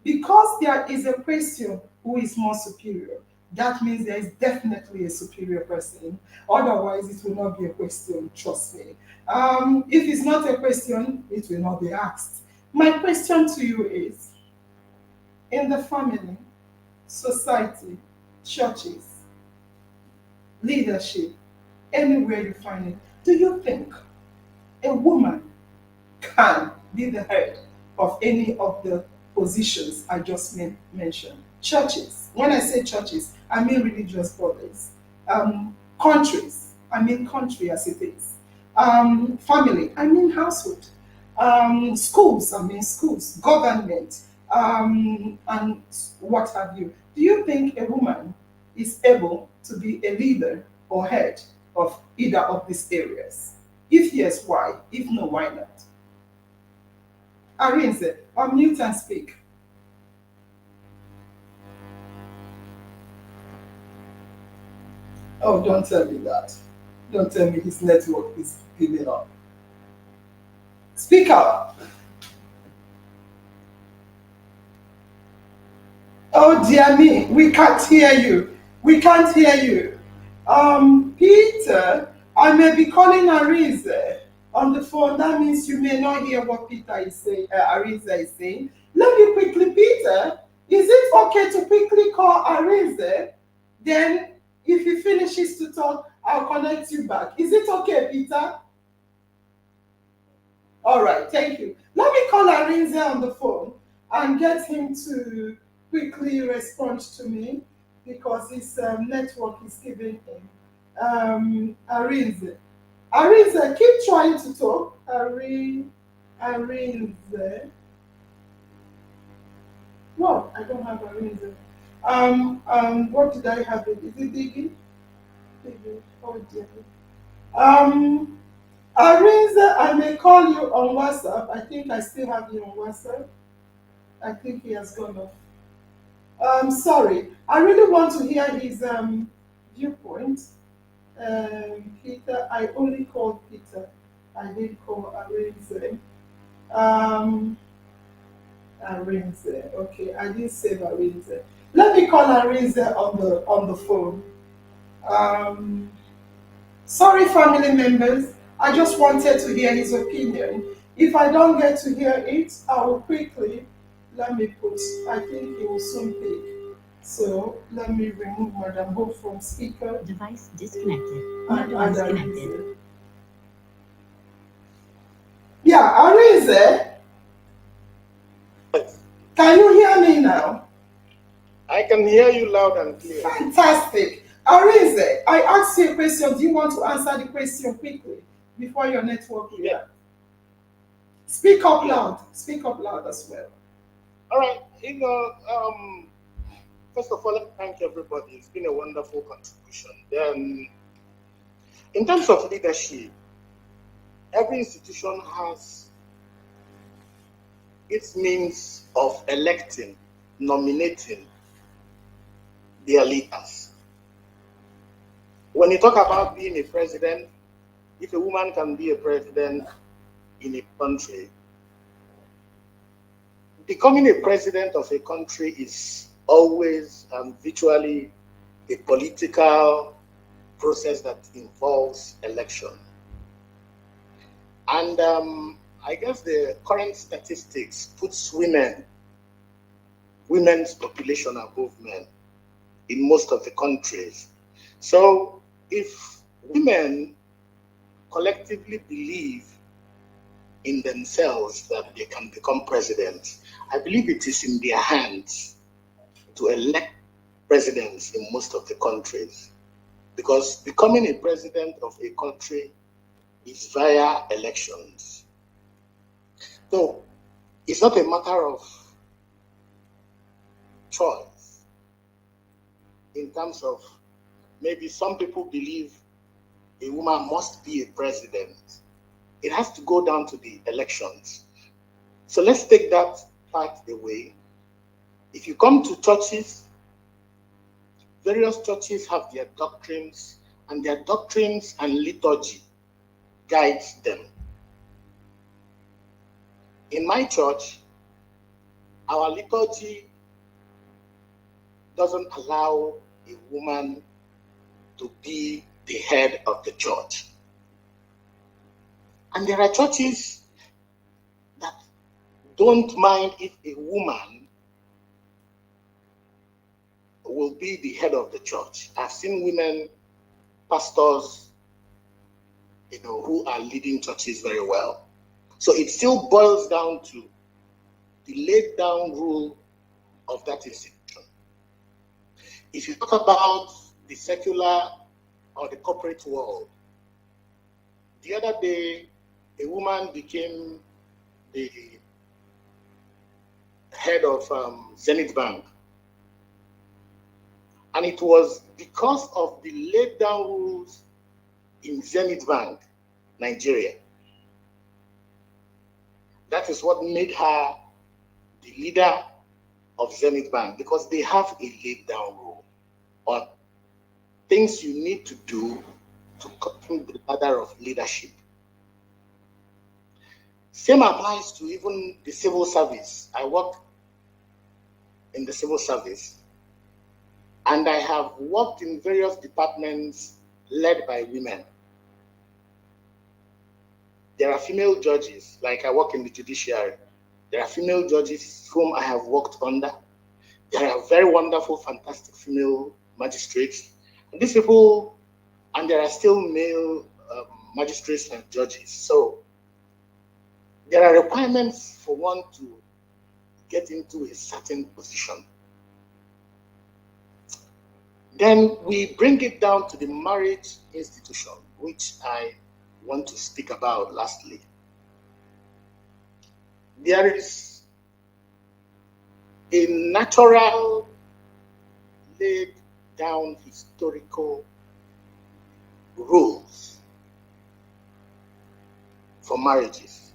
Because there is a question who is more superior, that means there is definitely a superior person. Otherwise, it will not be a question, trust me. If it's not a question, it will not be asked. My question to you is, in the family, society, churches, leadership, anywhere you find it, do you think a woman can be the head of any of the positions I just mentioned? Churches, when I say churches, I mean religious bodies. Countries, I mean country as it is. Family, I mean household. Schools, I mean schools. Government, and what have you. Do you think a woman is able to be a leader or head of either of these areas? If yes, why? If no, why not? Arinze, unmute and speak. Oh, don't tell me that. Don't tell me his network is giving up. Speak up. Oh dear me, we can't hear you. We can't hear you. Peter, I may be calling Arinze on the phone. That means you may not hear what Peter is saying, Arinze is saying. Let me quickly, Peter, is it okay to quickly call Arinze? Then If he finishes to talk, I'll connect you back. Is it okay, Peter? All right, thank you. Let me call Arinze on the phone and get him to quickly respond to me because his network is giving him. Arinze. Arinze, keep trying to talk. Arinze. No, I don't have Arinze. What did I have it? Is it Diggy? Diggy. Oh dear. Um, Arinze, I may call you on WhatsApp. I think I still have you on WhatsApp. I think he has gone off. Sorry, I really want to hear his viewpoint. Peter, I only called Peter. I didn't call Arinze. Um, Arinze. Okay, I didn't save Arinze. Let me call Arinze on the phone. Um, Sorry, family members. I just wanted to hear his opinion. If I don't get to hear it, I will quickly let me put. I think he will soon pick. So let me remove Madam Bo from speaker.
Device disconnected. No
And
device
add
connected.
Arinze. Yeah, Arinze, can you hear me now?
I can hear you loud and clear.
Fantastic. Arinze, I asked you a question. Do you want to answer the question quickly before your network reacts? Speak up loud. Speak up loud as well.
All right. First of all, let me thank everybody. It's been a wonderful contribution. Then, in terms of leadership, every institution has its means of electing, nominating their leaders. When you talk about being a president, if a woman can be a president in a country, becoming a president of a country is always virtually a political process that involves election. And I guess the current statistics puts women's population above men in most of the countries. So if women collectively believe in themselves that they can become presidents, I believe it is in their hands to elect presidents in most of the countries. Because becoming a president of a country is via elections. So it's not a matter of choice in terms of maybe some people believe a woman must be a president. It has to go down to the elections. So let's take that part away. If you come to churches, various churches have their doctrines, and their doctrines and liturgy guides them. In my church, our liturgy doesn't allow a woman to be the head of the church. And there are churches that don't mind if a woman will be the head of the church. I've seen women pastors, who are leading churches very well. So it still boils down to the laid down rule of that institution. If you talk about the secular or the corporate world, the other day, a woman became the head of Zenith Bank. And it was because of the laid down rules in Zenith Bank, Nigeria. That is what made her the leader of Zenith Bank, because they have a laid down rule on things you need to do to climb the ladder of leadership. Same applies to even the civil service. I work in the civil service, and I have worked in various departments led by women. There are female judges, like I work in the judiciary. There are female judges whom I have worked under. There are very wonderful, fantastic female magistrates. These people, and there are still male magistrates and judges. So there are requirements for one to get into a certain position. Then we bring it down to the marriage institution, which I want to speak about lastly. There is a natural laid down historical rules for marriages.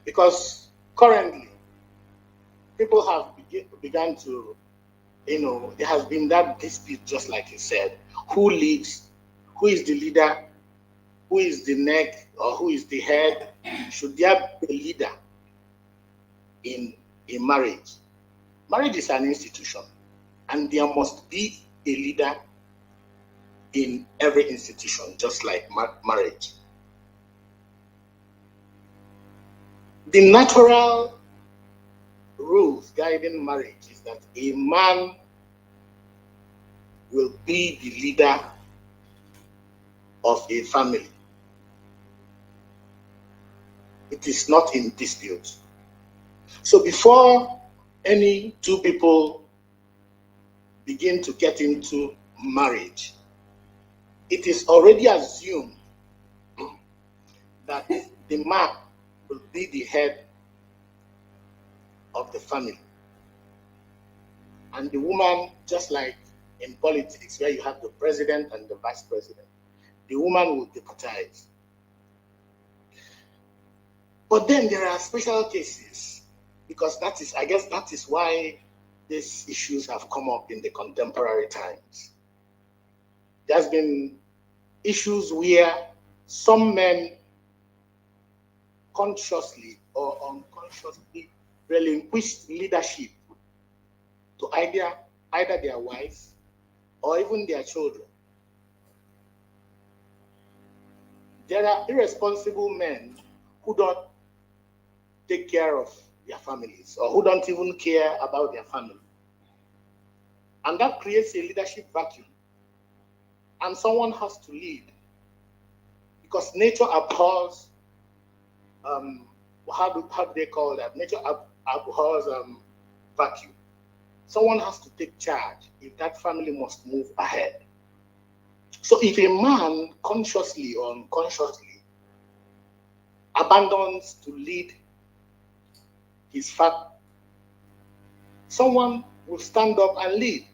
Because currently, people have begun to, there has been that dispute, just like you said. Who leads? Who is the leader? Who is the neck or who is the head? Should there be a leader in a marriage? Marriage is an institution, and there must be a leader in every institution, just like marriage. The natural rules guiding marriage is that a man will be the leader of a family. It is not in dispute. So before any two people begin to get into marriage, it is already assumed that the man will be the head of the family. And the woman, just like in politics, where you have the president and the vice president, the woman will deputize. But then there are special cases, because I guess that is why these issues have come up in the contemporary times. There's been issues where some men consciously or unconsciously relinquished leadership to either their wives or even their children. There are irresponsible men who don't take care of their families or who don't even care about their family. And that creates a leadership vacuum. And someone has to lead, because nature abhors, how do they call that? Nature abhors vacuum. Someone has to take charge if that family must move ahead. So if a man consciously or unconsciously abandons to lead his family, someone will stand up and lead.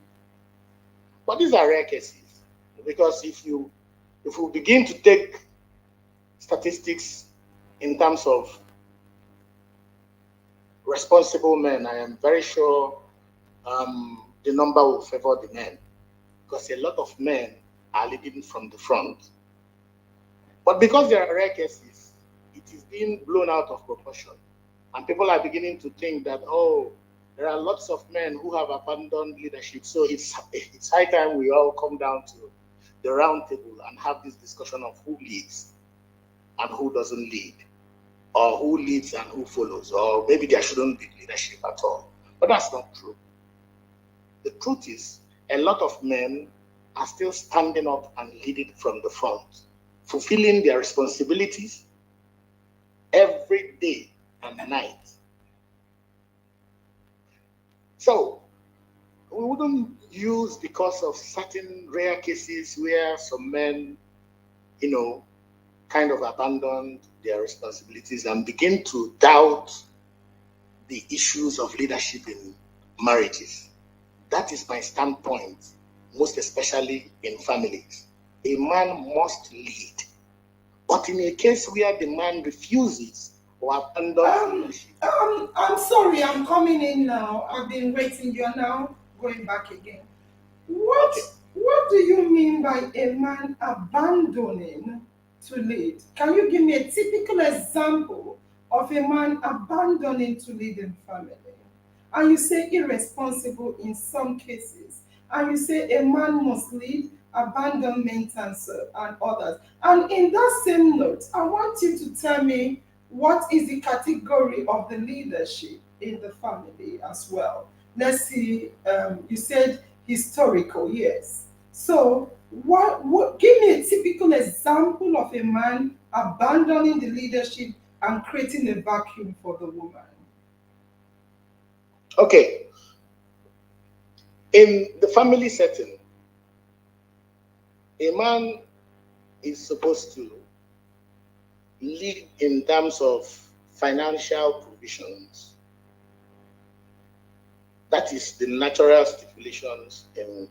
But these are rare cases, because if we begin to take statistics in terms of responsible men, I am very sure the number will favor the men, because a lot of men are leading from the front. But because there are rare cases, it is being blown out of proportion. And people are beginning to think that, there are lots of men who have abandoned leadership. So it's high time we all come down to the round table and have this discussion of who leads and who doesn't lead, or who leads and who follows, or maybe there shouldn't be leadership at all. But that's not true. The truth is, a lot of men are still standing up and leading from the front, fulfilling their responsibilities every day and night. So we wouldn't use, because of certain rare cases where some men, kind of abandoned their responsibilities and begin to doubt the issues of leadership in marriages. That is my standpoint, most especially in families. A man must lead. But in a case where the man refuses or abandons leadership.
I'm sorry, I'm coming in now. I've been waiting. You're now going back again. What do you mean by a man abandoning to lead? Can you give me a typical example of a man abandoning to lead in family? And you say irresponsible in some cases. And you say a man must lead, abandon maintenance and others. And in that same note, I want you to tell me, what is the category of the leadership in the family as well? Let's see, you said historical, yes. So, what? Give me a typical example of a man abandoning the leadership and creating a vacuum for the woman.
Okay, in the family setting, a man is supposed to lead in terms of financial provisions. That is the natural stipulations in,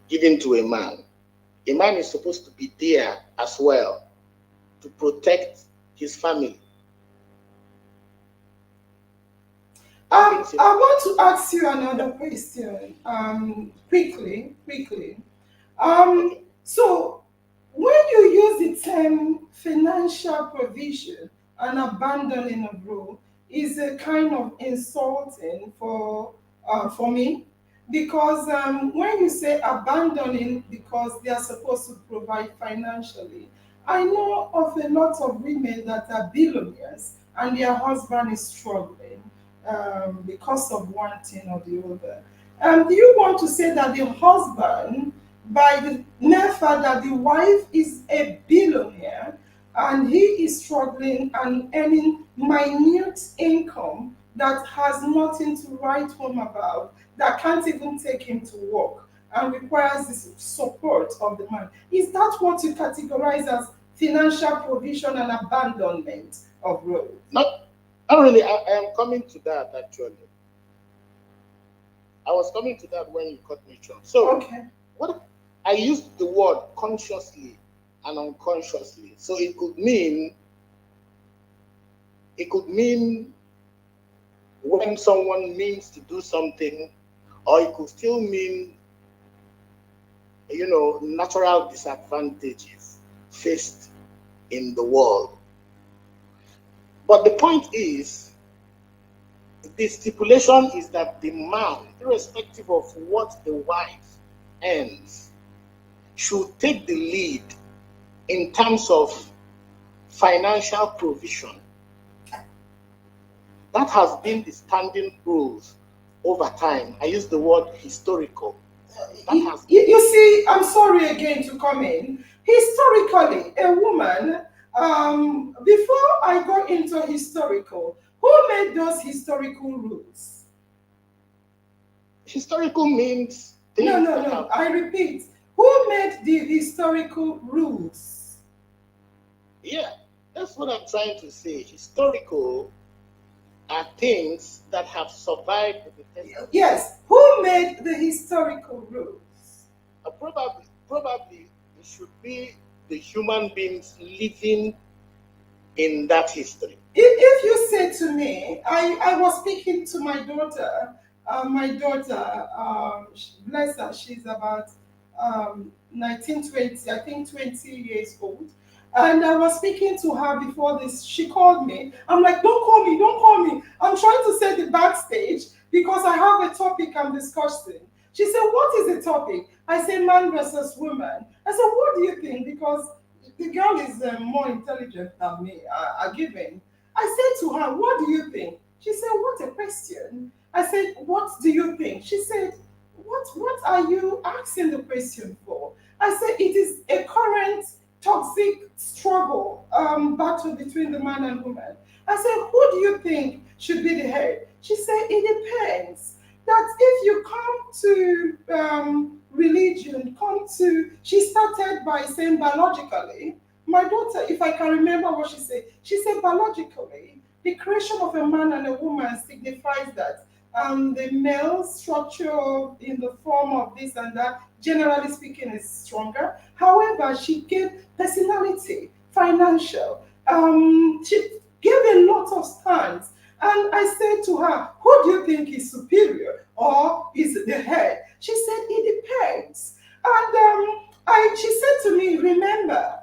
given to a man. A man is supposed to be there as well to protect his family.
I want to ask you another question. Quickly.
Okay.
So, when you use the term financial provision and abandoning of role, is a kind of insulting for me, because when you say abandoning because they are supposed to provide financially, I know of a lot of women that are billionaires and their husband is struggling because of one thing or the other. Do you want to say that the husband, by the mere fact that the wife is a billionaire and he is struggling and earning minute income that has nothing to write home about, that can't even take him to work and requires the support of the man? Is that what you categorize as financial provision and abandonment of role?
Not really. I am coming to that actually. I was coming to that when you cut me short. So,
Okay.
what I used the word consciously and unconsciously. So it could mean when someone means to do something, or it could still mean natural disadvantages faced in the world. But the point is, the stipulation is that the man, irrespective of what the wife earns, should take the lead in terms of financial provision. That has been the standing rules over time. I use the word historical. That has
You see, I'm sorry again to come in. Historically, a woman, before I go into historical, who made those historical rules?
historical means
No,
things
no,
that
no.
have.
I repeat, who made the historical rules?
Yeah, that's what I'm trying to say. Historical are things that have survived the test of time.
Yes, who made the historical rules?
Probably it should be the human beings living in that history.
If you say to me, I was speaking to my daughter, bless her, she's about 19, 20, I think 20 years old. And I was speaking to her before this. She called me. I'm like, don't call me. I'm trying to set the backstage because I have a topic I'm discussing. She said, what is the topic? I said, man versus woman. I said, what do you think? Because the girl is more intelligent than me. I give in. I said to her, what do you think? She said, what a question. I said, what do you think? She said, what are you asking the question for? I said, it is a current toxic struggle, battle between the man and woman. I said, who do you think should be the head? She said, it depends. That if you come to religion, she started by saying biologically, my daughter, if I can remember what she said biologically, the creation of a man and a woman signifies that the male structure in the form of this and that, generally speaking, is stronger. However, she gave personality, financial. She gave a lot of stands. And I said to her, who do you think is superior or is the head? She said, it depends. And she said to me, remember,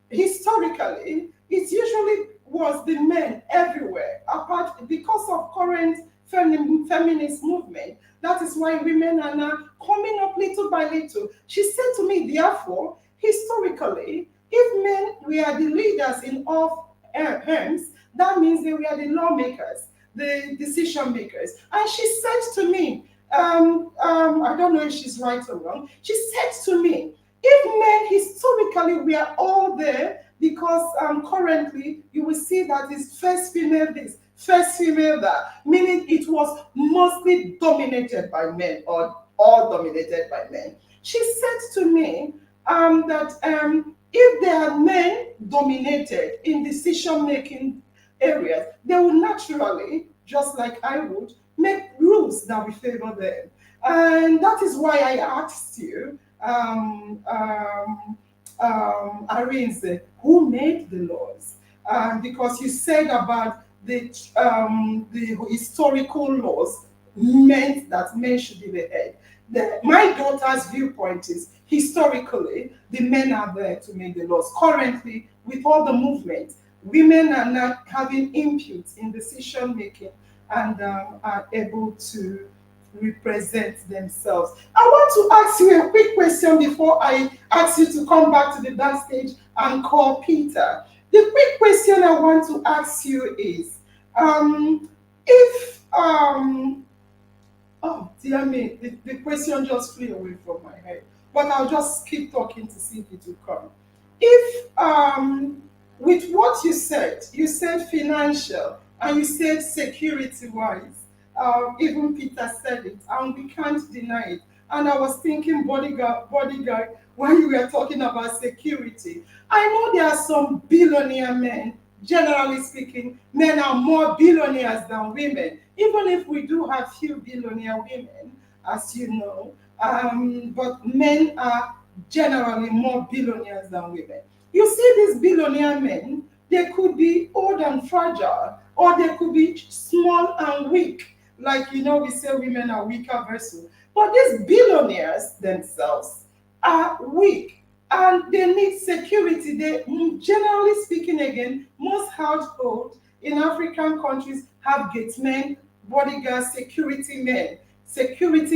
historically, it usually was the men everywhere, apart because of current feminist movement. That is why women are now coming up little by little. She said to me, therefore, historically, if men were the leaders in all terms, that means they were the lawmakers, the decision makers. And she said to me, I don't know if she's right or wrong. She said to me, if men historically we are all there, because currently you will see that it's first female this, first female that, meaning it was mostly dominated by men or all dominated by men. She said to me that if there are men dominated in decision making areas, they will naturally, just like I would, make rules that will favor them. And that is why I asked you, Arinze, who made the laws? Because you said about the historical laws meant that men should be the head. My daughter's viewpoint is historically the men are there to make the laws. Currently, with all the movement, women are not having input in decision making and are able to represent themselves. I want to ask you a quick question before I ask you to come back to the backstage and call Peter. The quick question I want to ask you is, if oh dear me, the question just flew away from my head. But I'll just keep talking to see if it will come. If with what you said financial and you said security wise, even Peter said it, and we can't deny it. And I was thinking bodyguard when you were talking about security. I know there are some billionaire men. Generally speaking, men are more billionaires than women. Even if we do have few billionaire women, as you know, but men are generally more billionaires than women. You see these billionaire men, they could be old and fragile, or they could be small and weak. Like, we say women are weaker vessels. But these billionaires themselves are weak and they need security. They, generally speaking, again, most households in African countries have gatesmen, bodyguards, security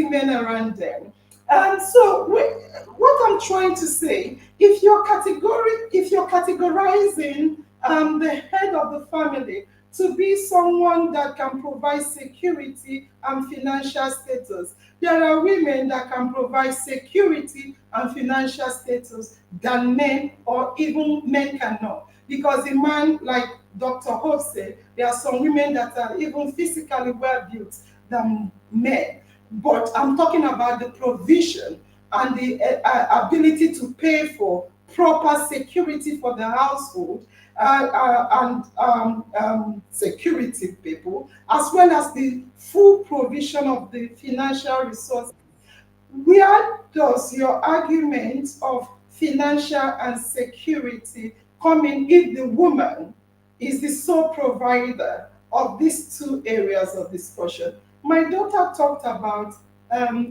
men around them. And so, what I'm trying to say, if you're categorizing the head of the family to be someone that can provide security and financial status, there are women that can provide security and financial status than men, or even men cannot. Because a man, like Dr. Hope said, there are some women that are even physically well built than men. But I'm talking about the provision and the ability to pay for proper security for the household, and security people, as well as the full provision of the financial resources. Where does your argument of financial and security come in if the woman is the sole provider of these two areas of discussion? My daughter talked about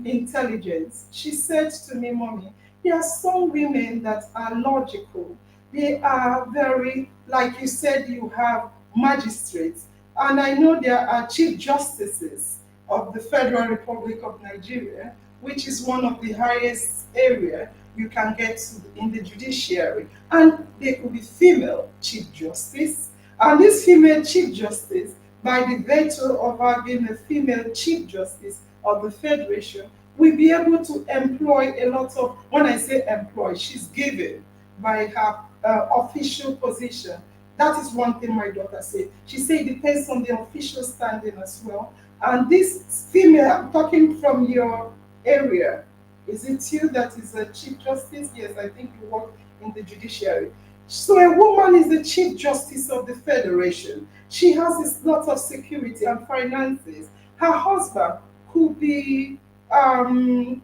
intelligence. She said to me, Mommy, there are some women that are logical. They are very, like you said, you have magistrates. And I know there are chief justices of the Federal Republic of Nigeria, which is one of the highest area you can get to in the judiciary. And they could be female chief justice. And this female chief justice, by the virtue of her being a female chief justice of the Federation, will be able to employ a lot of, when I say employ, she's given by her official position. That is one thing my daughter said. She said it depends on the official standing as well. And this female, I'm talking from your area, is it you that is a chief justice? Yes, I think you work in the judiciary. So a woman is the chief justice of the Federation. She has a lot of security and finances. Her husband could be do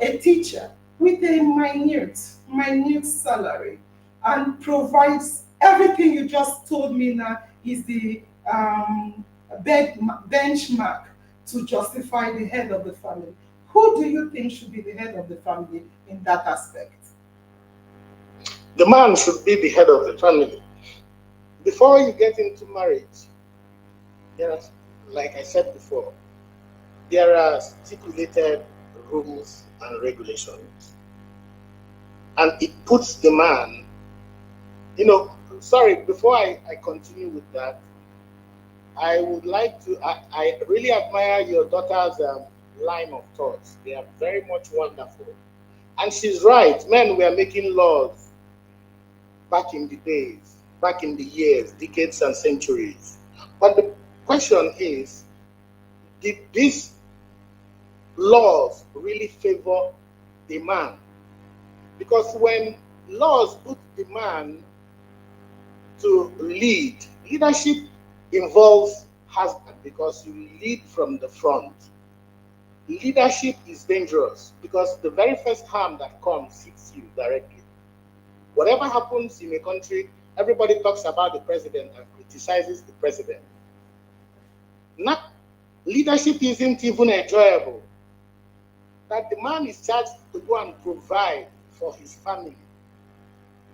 a teacher with a minute salary, and provides everything you just told me now is the benchmark to justify the head of the family. Who do you think should be the head of the family in that aspect?
The man should be the head of the family. Before you get into marriage, there are, like I said before, there are stipulated rules and regulations. And it puts the man, sorry, before I continue with that, I would like to, I really admire your daughter's line of thoughts. They are very much wonderful. And she's right. Men were making laws back in the days, back in the years, decades and centuries. But the question is, did these laws really favor the man? Because when laws put the man to lead, leadership involves husband because you lead from the front. Leadership is dangerous because the very first harm that comes hits you directly. Whatever happens in a country, everybody talks about the president and criticizes the president. Not leadership isn't even enjoyable. That the man is charged to go and provide for his family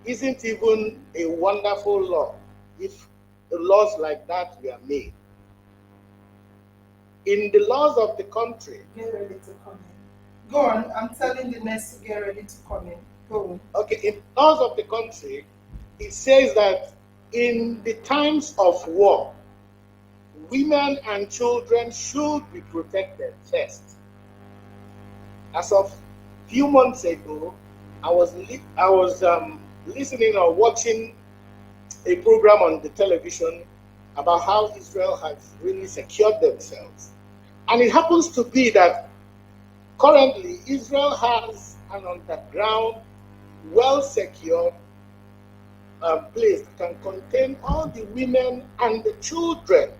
isn't even a wonderful law if the laws like that were made. In the laws of the country,
Get ready to come in. Go on. I'm telling the nurse to get ready to come in. Go on.
okay, in the laws of the country, it says that in the times of war, women and children should be protected first. As of a few months ago, I was listening or watching a program on the television about how Israel has really secured themselves. And it happens to be that currently Israel has an underground, well secured place that can contain all the women and the children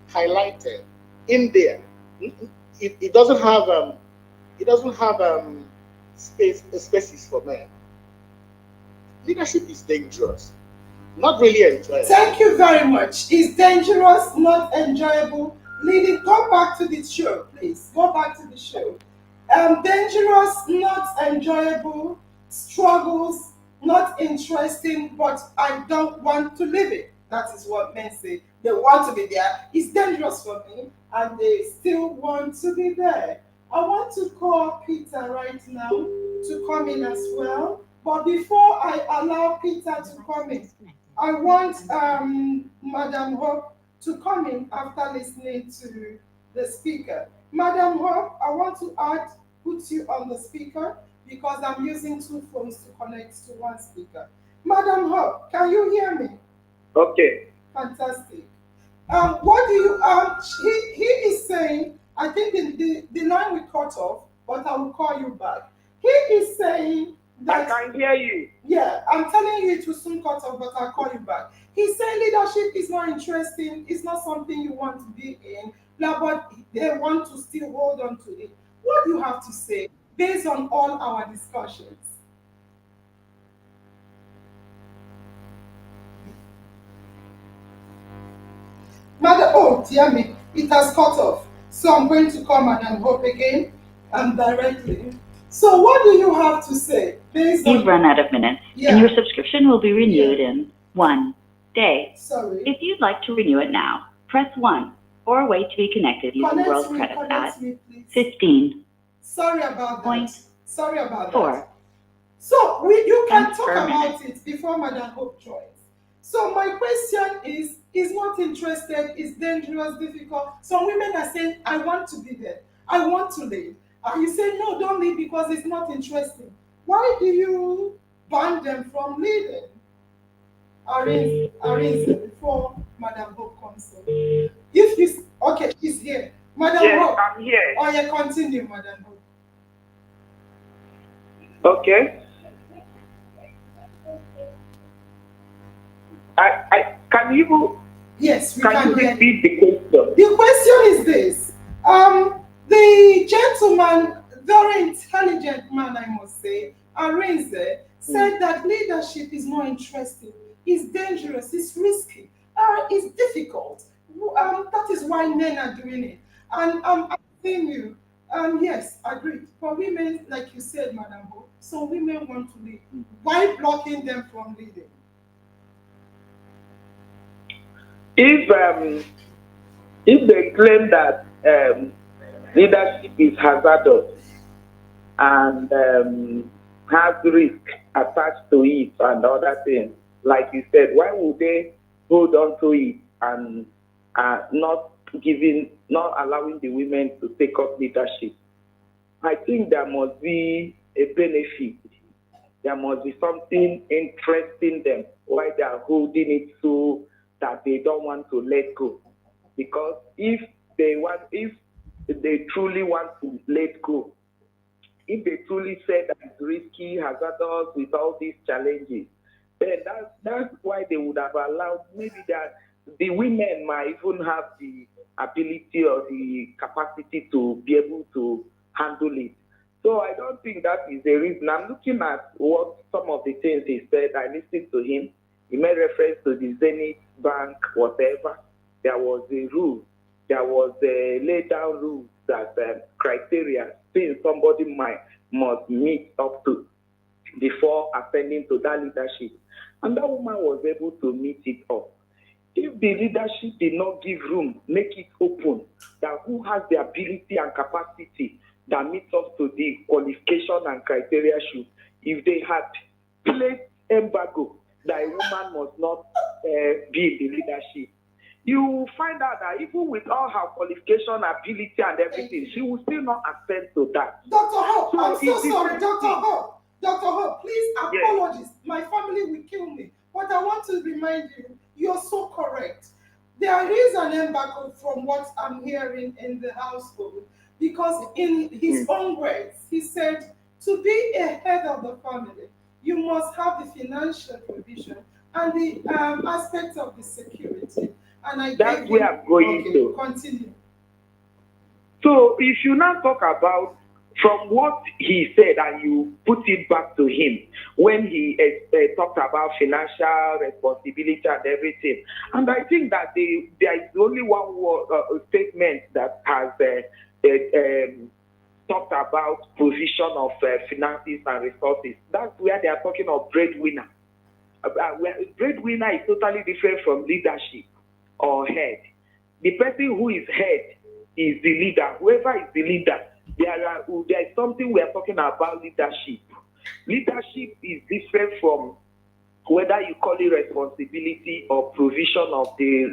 highlighted in there. It doesn't have spaces for men. Leadership is dangerous, not really enjoyable.
Thank you very much. It's dangerous, not enjoyable. Lily, go back to the show, please. Go back to the show. Dangerous, not enjoyable. Struggles, not interesting, but I don't want to live it. That is what men say. They want to be there. It's dangerous for me, and they still want to be there. I want to call Peter right now to come in as well. But before I allow Peter to come in, I want Madam Hope to come in after listening to the speaker. Madam Hope, I want to put you on the speaker because I'm using two phones to connect to one speaker. Madam Hope, can you hear me?
Okay.
Fantastic. What do you, he is saying, I think the line will cut off, but I will call you back. He is saying
I
that
can hear you.
yeah, I'm telling you it will soon cut off, but I'll call you back. He's saying leadership is not interesting, it's not something you want to be in, now, but they want to still hold on to it. What do you have to say based on all our discussions? Madam, oh, dear me, it has cut off. So I'm going to call Madam Hope again directly. So, what do you have to say based
You've
on.
run out of minutes, and your subscription will be renewed in 1 day.
Sorry.
If you'd like to renew it now, press 1 or wait to be connected using World Credit at
Me, please.
15.
Sorry about that.
Point
Sorry about
4.
that. So you can
Cents
talk
per
about it before Madam Hope joins. So my question is not interested, is dangerous, difficult. Some women are saying, I want to be there, I want to leave. And you say, no, don't leave because it's not interesting. Why do you ban them from leaving? Arrange before Madam Hope comes in. If you, okay, he's here. Madam
Yes,
Hope.
I'm here.
Oh, yeah, continue, Madam Hope.
Okay. I can you
Yes, we
can
can
you
hear you.
repeat the question?
The question is this. The gentleman, very intelligent man, I must say, Arinze, said that leadership is not interesting, it's dangerous, it's risky, it's difficult. That is why men are doing it. And I'm asking you, yes, agreed. For women, like you said, Madam Bo, some women want to lead. Why blocking them from leading?
If they claim that leadership is hazardous and has risk attached to it and other things, like you said, why would they hold on to it and not allowing the women to take up leadership. I think there must be a benefit. There must be something interesting them why they are holding it so that they don't want to let go. Because if they truly want to let go, if they truly said that it's risky, hazardous with all these challenges, then that's why they would have allowed maybe that the women might even have the ability or the capacity to be able to handle it. So I don't think that is the reason. I'm looking at what some of the things he said. I listened to him. He made reference to the Zenith Bank, whatever. There was a rule. There was a laid down rule that criteria things somebody must meet up to before ascending to that leadership. And that woman was able to meet it up. If the leadership did not give room, make it open, that who has the ability and capacity that meets up to the qualification and criteria should, if they had placed embargo that a woman must not be in the leadership, you will find out that even with all her qualification, ability, and everything, she will still not ascend to that.
Dr. Hope,
So
I'm so sorry, Dr.
thing.
Hope. Dr. Hope, please apologies.
Yes.
My family will kill me. But I want to remind you, you're so correct. There is an embargo from what I'm hearing in the household. Because in his own words, he said, to be a head of the family, you must have the financial provision and the aspect of the security. And
that's where I'm going to.
Continue.
So if you now talk about from what he said and you put it back to him when he talked about financial responsibility and everything, and I think that there is only one word, statement that has talked about provision of finances and resources. That's where they are talking of breadwinner. Breadwinner is totally different from leadership or head. The person who is head is the leader. Whoever is the leader, there is something we are talking about leadership. Leadership is different from whether you call it responsibility or provision of the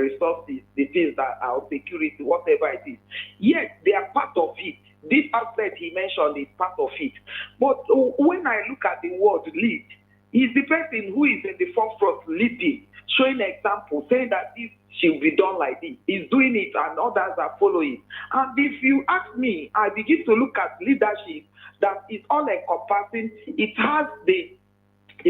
resources, the things that are security, whatever it is. Yes, they are part of it. This aspect he mentioned is part of it. But when I look at the word lead, he's the person who is in the forefront leading, showing example, saying that this should be done like this. He's doing it and others are following. And if you ask me, I begin to look at leadership that is all encompassing. It has the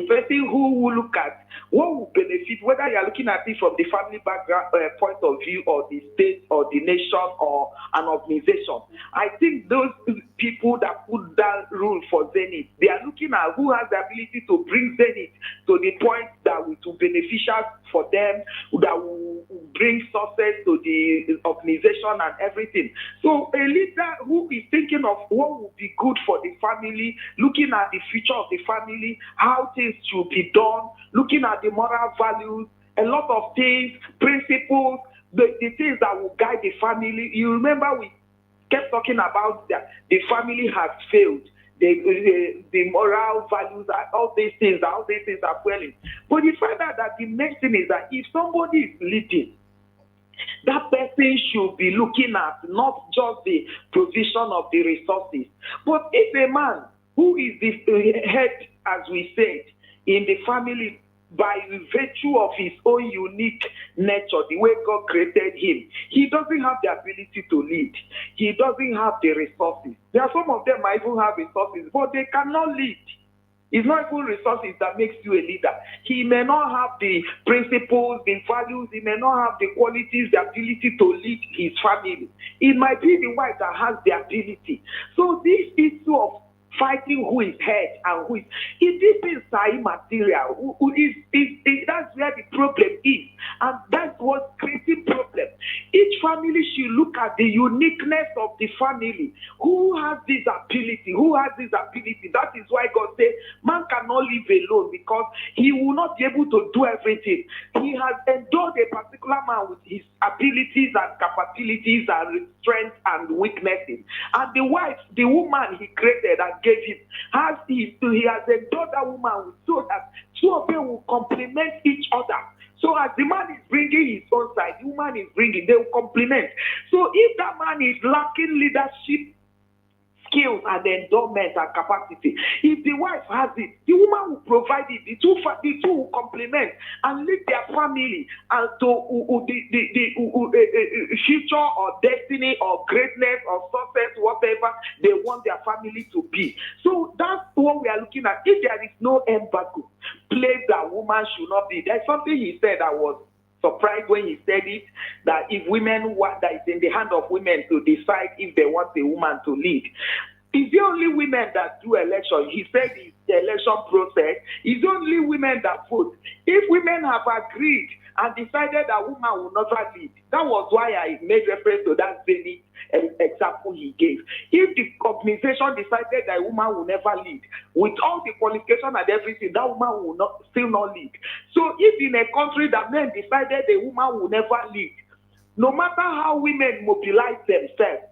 person who will look at what will benefit, whether you are looking at it from the family background point of view or the state or the nation or an organization. I think those people that put that rule for Zenith, they are looking at who has the ability to bring Zenith to the point that will be beneficial for them, that will bring success to the organization and everything. So a leader who is thinking of what will be good for the family, looking at the future of the family, how things should be done, looking at the moral values, a lot of things, principles, the things that will guide the family. You remember we kept talking about that the family has failed. The moral values, all these things are failing. But you find out that the next thing is that if somebody is leading, that person should be looking at not just the provision of the resources, but if a man who is the head, as we said, in the family, by virtue of his own unique nature, the way God created him, he doesn't have the ability to lead. He doesn't have the resources. There are some of them might even have resources, but they cannot lead. It's not even resources that makes you a leader. He may not have the principles, the values. He may not have the qualities, the ability to lead his family. It might be the wife that has the ability. So this issue of fighting who is head and who is, these things are immaterial. That's where the problem is, and that's what creating problem. Each family should look at the uniqueness of the family. Who has this ability? Who has this ability? That is why God said man cannot live alone, because he will not be able to do everything. He has endowed a particular man with his abilities and capabilities and strengths and weaknesses. And the wife, the woman he created and gave him, he has endowed that woman with, so that two of them will complement each other, So as the man is bringing his own side, the woman is bringing, they will complement. So if that man is lacking leadership skills and endowment and capacity, if the wife has it, the woman will provide it. The two will complement and lead their family and to the future or destiny or greatness or success, whatever they want their family to be. So that's what we are looking at. If there is no embargo place that woman should not be, there's something he said that was surprised when he said it, that if women want, that it's in the hand of women to decide if they want a woman to lead. It's the only women that do election. He said it's the election process. It's only women that vote. If women have agreed and decided that woman will never lead, that was why I made reference to that Zenith example he gave. If the organization decided that a woman will never lead, with all the qualification and everything, that woman will still not lead. So if in a country that men decided a woman will never lead, no matter how women mobilize themselves,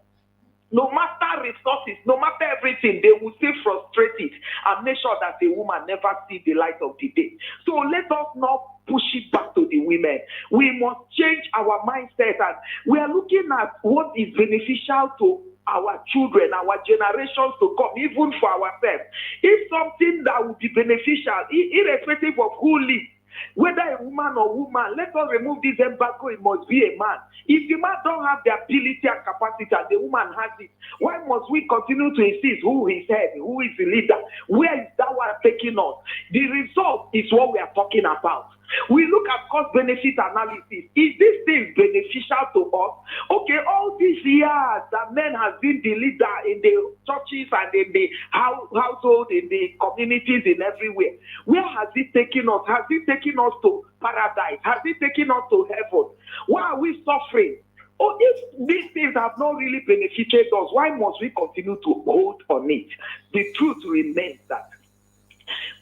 no matter resources, no matter everything, they will still frustrate it and make sure that the woman never see the light of the day. So let us not push it back to the women. We must change our mindset, and we are looking at what is beneficial to our children, our generations to come, even for ourselves. If something that would be beneficial, irrespective of who lives, whether a woman or woman, let us remove this embargo. It must be a man. If the man don't have the ability and capacity and the woman has it, why must we continue to insist who is head, who is the leader? Where is that one taking us? The result is what we are talking about. We look at cost-benefit analysis. Is this thing beneficial to us? Okay, all these years that men has been the leader in the churches and in the household, in the communities, in everywhere. Where has it taken us? Has it taken us to paradise? Has it taken us to heaven? Why are we suffering? Oh, if these things have not really benefited us, why must we continue to hold on it? The truth remains that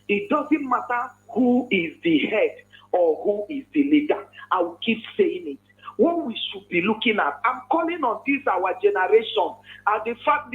it doesn't matter who is the head or who is the leader. I will keep saying it. What we should be looking at, I'm calling on this our generation, and the fact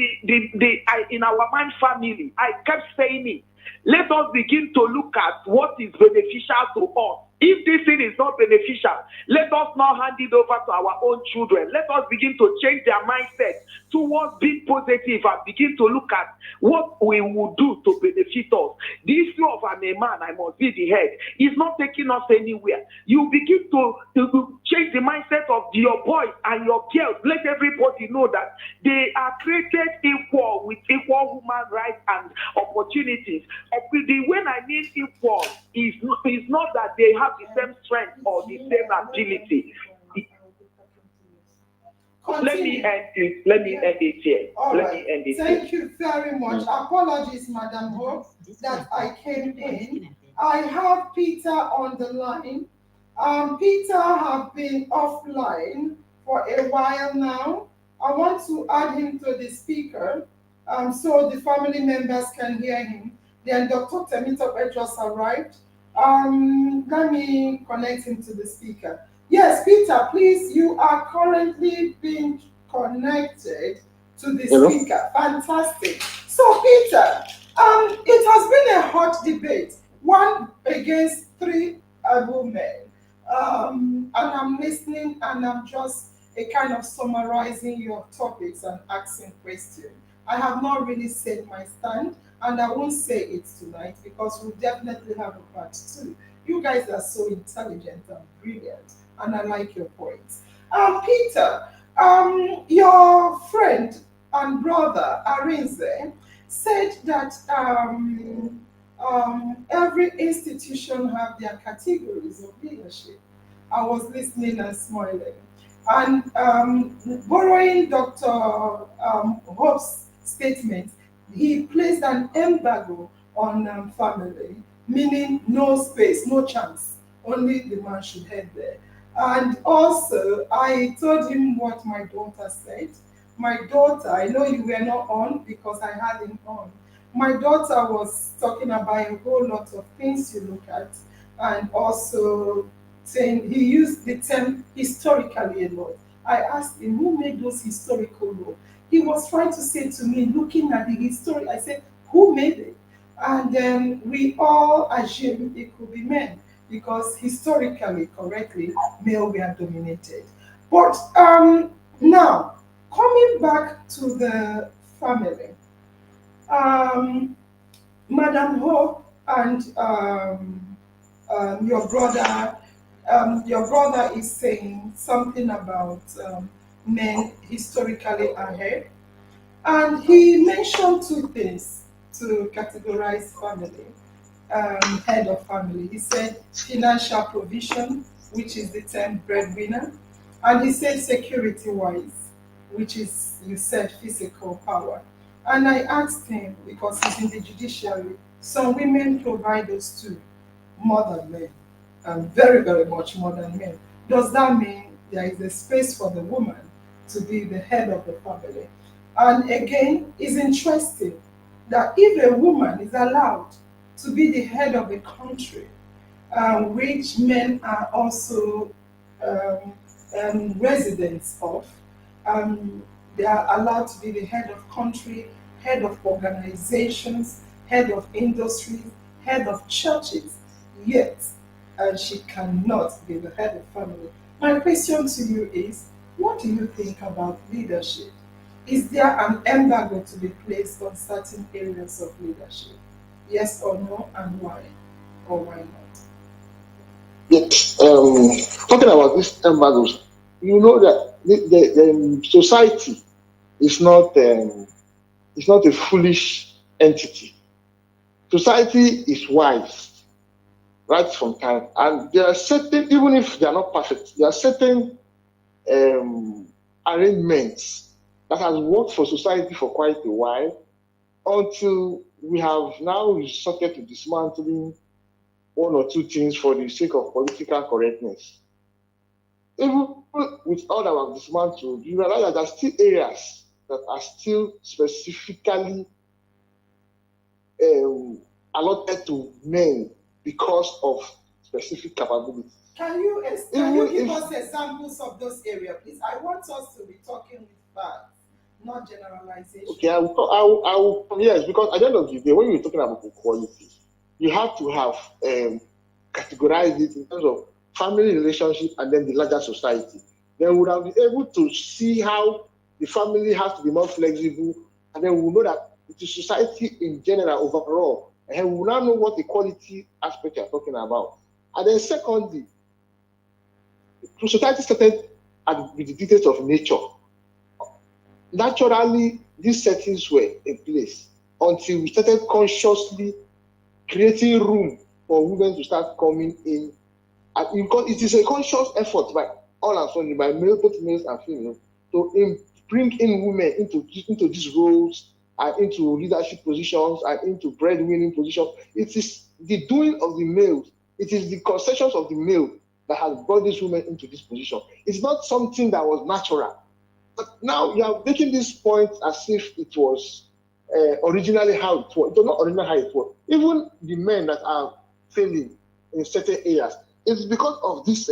in our mind family, I kept saying it. Let us begin to look at what is beneficial to us. If this thing is not beneficial, let us not hand it over to our own children. Let us begin to change their mindset towards being positive and begin to look at what we will do to benefit us. The issue of I'm a man, I must be the head, is not taking us anywhere. You begin to change the mindset of your boys and your girls. Let everybody know that they are created equal with equal human rights and opportunities. When I mean equal, is not that they have the same strength or the same ability. Let me end it here.
All
Let
right.
me end it
Thank
here.
you very much. Apologies, Madam Hope, that I came in. I have Peter on the line. Peter have been offline for a while now. I want to add him to the speaker so the family members can hear him. Then Dr. Temitope just arrived. Let me connect him to the speaker. Yes, Peter, please, you are currently being connected to the
Hello?
speaker. Fantastic. So, Peter, it has been a hot debate, one against three women. And I'm listening and I'm just a kind of summarizing your topics and asking questions. I have not really said my stand, and I won't say it tonight because we'll definitely have a part two. You guys are so intelligent and brilliant, and I like your points. Peter, your friend and brother Arinze said that every institution have their categories of leadership. I was listening and smiling. And borrowing Dr. Hope's statement, he placed an embargo on family, meaning no space, no chance. Only the man should head there. And also, I told him what my daughter said. My daughter, I know you were not on because I had him on. My daughter was talking about a whole lot of things you look at, and also saying he used the term historically a lot. I asked him who made those historical laws. He was trying to say to me, looking at the history, I said, who made it? And then we all assumed it could be men because historically, correctly, male were dominated. But now, coming back to the family, um, Madam Hope and your brother is saying something about men historically ahead, and he mentioned two things to categorize family, head of family. He said financial provision, which is the term breadwinner, and he said security wise, which is, you said, physical power. And I asked him, because he's in the judiciary, some women provide those two more than men, very, very much more than men. Does that mean there is a space for the woman to be the head of the family? And again, it's interesting that if a woman is allowed to be the head of a country, which men are also um, residents of, um, they are allowed to be the head of country, head of organizations, head of industries, head of churches, yet she cannot be the head of family. My question to you is, what do you think about leadership? Is there an embargo to be placed on certain areas of leadership? Yes or no, and why? Or why not?
Yes. Talking about these embargoes, you know that the society is not it's not a foolish entity. Society is wise right from time, and there are certain, even if they are not perfect, there are certain um, arrangements that has worked for society for quite a while until we have now resorted to dismantling one or two things for the sake of political correctness. Even with all that we have dismantled, you realize that there are still areas that are still specifically um, allotted to men because of specific capabilities.
Can you give us examples of those areas, please? I want us to be talking with facts, not generalization.
Okay, yes, because at the end of the day, when you're talking about equality, you have to have categorized it in terms of family relationship and then the larger society. Then we would have been able to see how the family has to be more flexible, and then we will know that it is society in general overall, and we will now know what equality aspect you're talking about. And then secondly, society started with the dictates of nature. Naturally, these settings were in place until we started consciously creating room for women to start coming in. And because it is a conscious effort by all and sundry, by both males and females, to bring in women into these roles and into leadership positions and into breadwinning positions. It is the doing of the males, it is the concessions of the male that has brought these women into this position. It's not something that was natural. But now you are making this point as if it was originally how it was. It was not originally how it was. Even the men that are failing in certain areas, it's because of this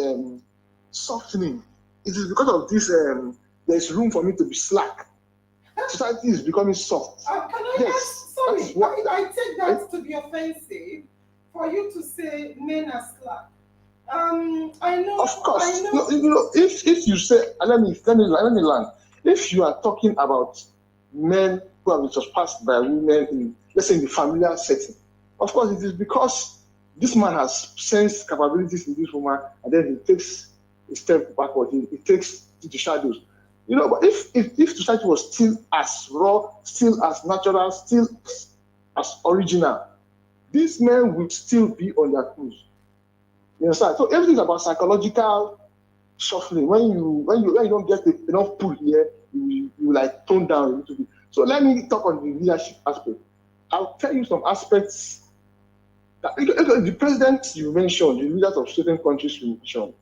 softening. It is because of this, there's room for me to be slack. Society is becoming soft.
Can I ask, sorry, I take that to be offensive for you to say men are slack. I know.
Of course,
I know.
if you say, let me land. If you are talking about men who have been surpassed by women in, let's say, in the familiar setting, of course, it is because this man has sensed capabilities in this woman, and then he takes a step backward. He takes to the shadows. But if society was still as raw, still as natural, still as original, these men would still be on their cruise. You understand? So everything is about psychological shuffling. When you don't get enough pull here, you like tone down a little bit. So let me talk on the leadership aspect. I'll tell you some aspects that the president you mentioned, the leaders of certain countries you mentioned.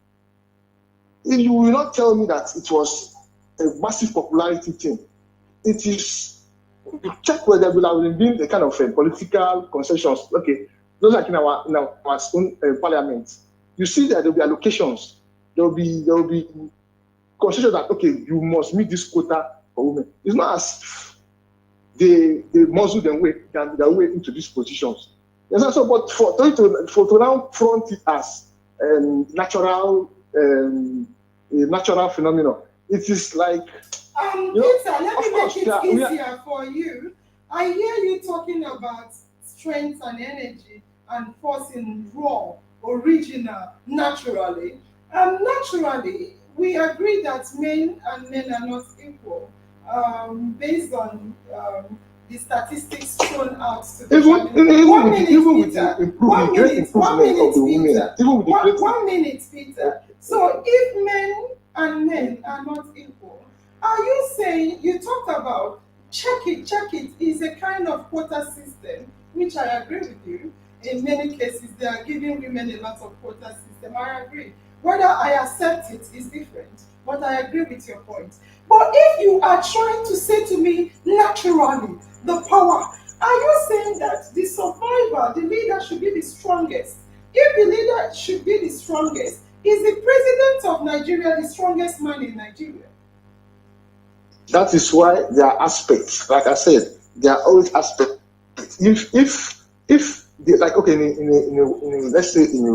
You will not tell me that it was a massive popularity thing. It is, you check whether there will have been a kind of political concessions. Okay, those like in our own parliament. You see that there will be allocations. There will be concessions that, okay, you must meet this quota for women. It's not as if they muzzle their way into these positions. Yes, so, but for to now front it as natural phenomenon. It is like
Peter, let me make it easier for you. I hear you talking about strength and energy and force in raw, original, naturally. Naturally, we agree that men and men are not equal, based on the statistics thrown out to the family. One minute, Peter. One minute, Peter. One minute, Peter. So if men and men are not equal, are you saying, you talked about check it is a kind of quota system, which I agree with you. In many cases, they are giving women a lot of quota system. I agree. Whether I accept it is different, but I agree with your point. But if you are trying to say to me naturally, the power, are you saying that the survivor, the leader should be the strongest? If the leader should be the strongest, is the president of Nigeria the strongest man in Nigeria?
That is why there are aspects. Like I said, there are always aspects. If like okay, let's say in a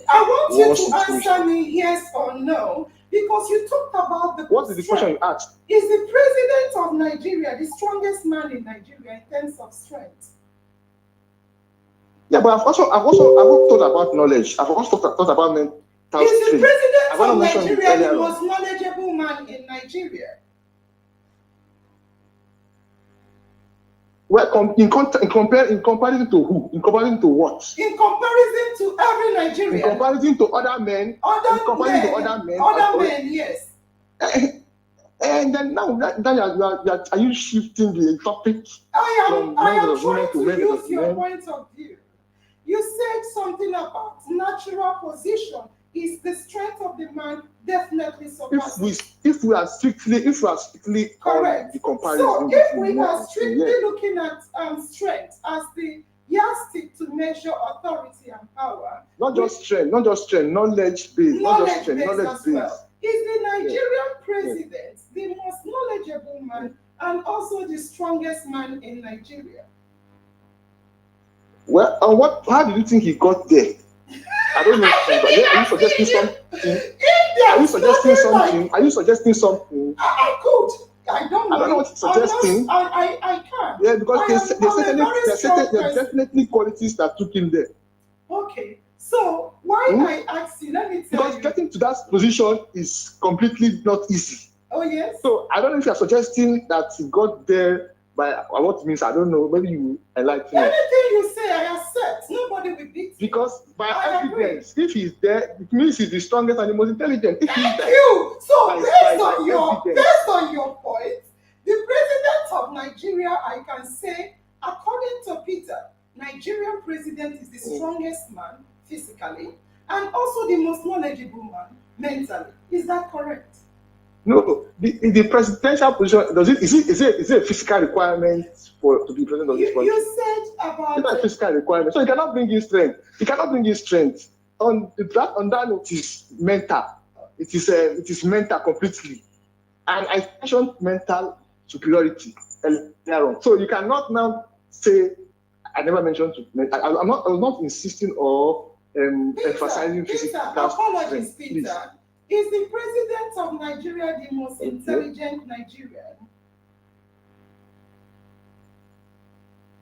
I want you to answer me yes or no, because you talked about the.
What is the question you asked?
Is the president of Nigeria the strongest man in Nigeria in terms of strength?
Yeah, but I've also thought about knowledge. I've also thought about mental strength.
Is the president of Nigeria the most knowledgeable man in Nigeria?
Well, in comparison to who? In comparison to what?
In comparison to every Nigerian.
In comparison to other men.
Other men, yes.
And then now, are you shifting the topic?
I am trying to use your point of view. You said something about natural position. Is the strength of the man definitely surpassing?
If we are strictly
correct.
The comparison.
So if we are strictly looking at strength as the yardstick to measure authority and power.
Not just strength, knowledge based.
Knowledge based. Well. Is the Nigerian president the most knowledgeable man and also the strongest man in Nigeria?
Well, how do you think he got there? I don't know. Are you suggesting something? Are you suggesting something?
I could. I don't know.
I don't know what you're suggesting.
I can't.
Yeah, because there's definitely qualities that took him there.
Okay. So why I asked you, let me tell you.
Because getting to that position is completely not easy.
Oh yes.
So I don't know if you're suggesting that he got there by what it means. I don't know. Maybe you enlighten me.
Anything you say, I accept. Nobody will beat you.
Because by evidence, if he's there, it means he's the strongest and the most intelligent.
Thank you. So based on your point, the president of Nigeria, I can say, according to Peter, Nigerian president is the strongest man physically and also the most knowledgeable man mentally. Is that correct?
No, the presidential position is it a physical requirement to be president of this country?
You said about
it's not a physical requirement, so it cannot bring you strength. It cannot bring you strength. On that note is mental. It is mental completely, and I mentioned mental superiority earlier on. So you cannot now say I never mentioned. I was not insisting or emphasizing physical
apologies,
strength.
Peter.
Please.
Is the president of Nigeria the most intelligent Nigerian?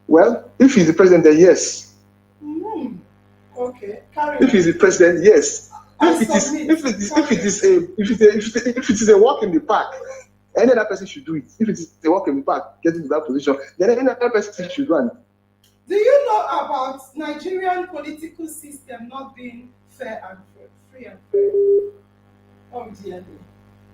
Well, if he's the president, then yes.
Okay.
If he's the president, yes. If it is a walk in the park, any other person should do it. If it is a walk in the park, get into that position, then any other person should run.
Do you know about Nigerian political system not being fair and free and fair? Oh dear me.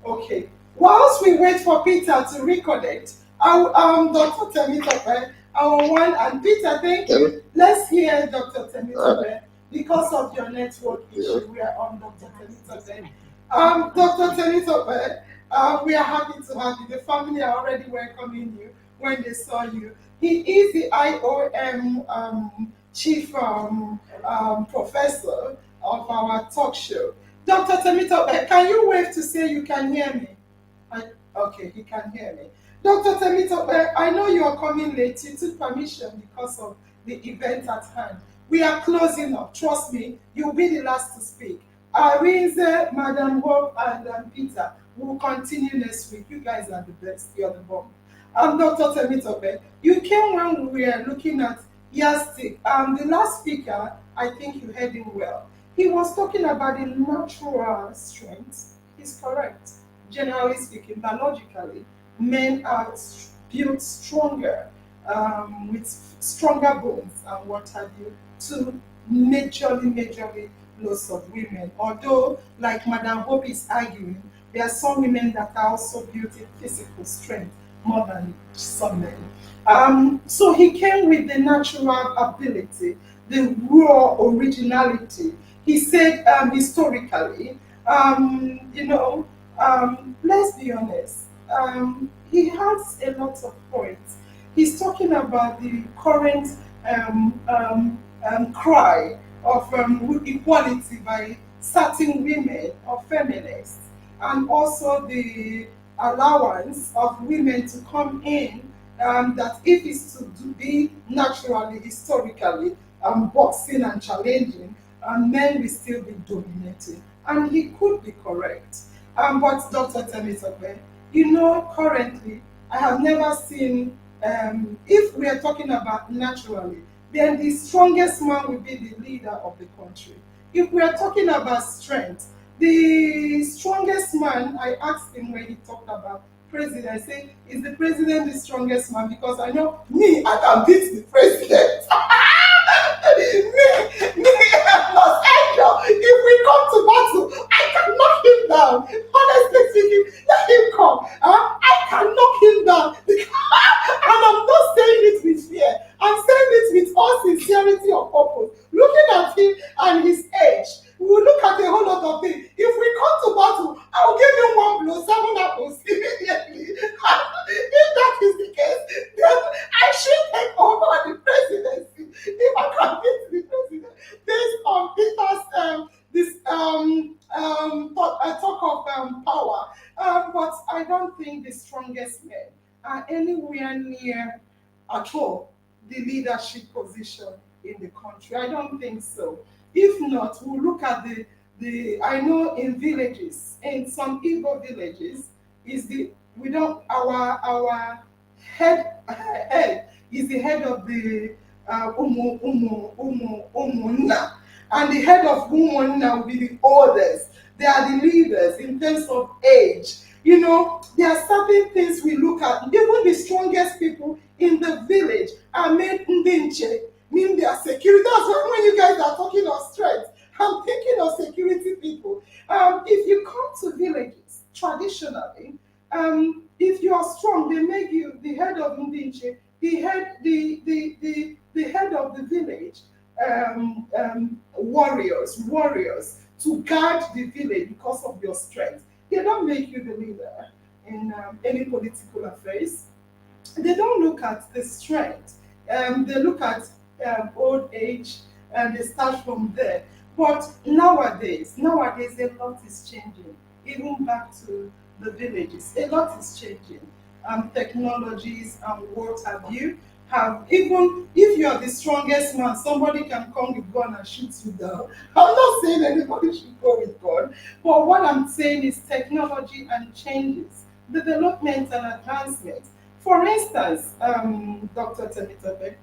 Okay. Whilst we wait for Peter to reconnect, Dr. Temitope, and Peter, thank you. Let's hear Dr. Temitope. Because of your network issue, we are on Dr. Temitope. Dr. Temitope, we are happy to have you. The family are already welcoming you when they saw you. He is the IOM chief professor of our talk show. Dr. Temitope, can you wave to say you can hear me? Okay, he can hear me. Dr. Temitope, I know you are coming late. You took permission because of the event at hand. We are closing up. Trust me, you'll be the last to speak. Arinze, Madam Hope, and Peter will continue next week. You guys are the best. You're the bomb. Dr. Temitope, you came when we were looking at Yastik. The last speaker, I think you heard him well. He was talking about the natural strength. He's correct. Generally speaking, biologically, men are built stronger, with stronger bones and what have you, to majorly loss of women. Although, like Madam Hope is arguing, there are some women that are also built in physical strength more than some men. So he came with the natural ability, the raw originality. He said, historically, let's be honest, he has a lot of points. He's talking about the current cry of equality by certain women or feminists, and also the allowance of women to come in, that if it's to be naturally, historically, boxing and challenging, men will still be dominating. And he could be correct. But Dr. Temitope, currently, I have never seen, if we are talking about naturally, then the strongest man will be the leader of the country. If we are talking about strength, the strongest man, I asked him when he talked about president, I say, is the president the strongest man? Because I know me, I can beat the president. me, Los Angeles, if we come to battle, I can knock him down. Honestly speaking, let him come. I can knock him down. And I'm not saying it with fear. I'm saying it with all sincerity of purpose. Looking at him and his age, we will look at a whole lot of things. If we come to battle, I will give him one blow, 7 apples immediately. If that is the case, then I should take over the presidency. If I can beat the president, based on Peter's talk of power. But I don't think the strongest men are anywhere near at all the leadership position in the country. I don't think so. If not, we'll look at I know in villages, in some Igbo villages, is the we don't our head is the head of the umunna, and the head of umunna will be the oldest. They are the leaders in terms of age. There are certain things we look at. Even the strongest people in the village are made ndinche, mean their security. That's why when you guys are talking of strength, I'm thinking of security people. If you come to villages, traditionally, if you are strong, they make you the head of ndinche, the head of the village, warriors to guard the village because of your strength. They don't make you the leader in any political affairs. They don't look at the strength. They look at old age, and they start from there. But nowadays, a lot is changing. Even back to the villages, a lot is changing. Technologies and what have you. Even if you are the strongest man, somebody can come with gun and shoot you down. I'm not saying anybody should go with gun, but what I'm saying is technology and changes, development and advancement. For instance, Dr. Temitope,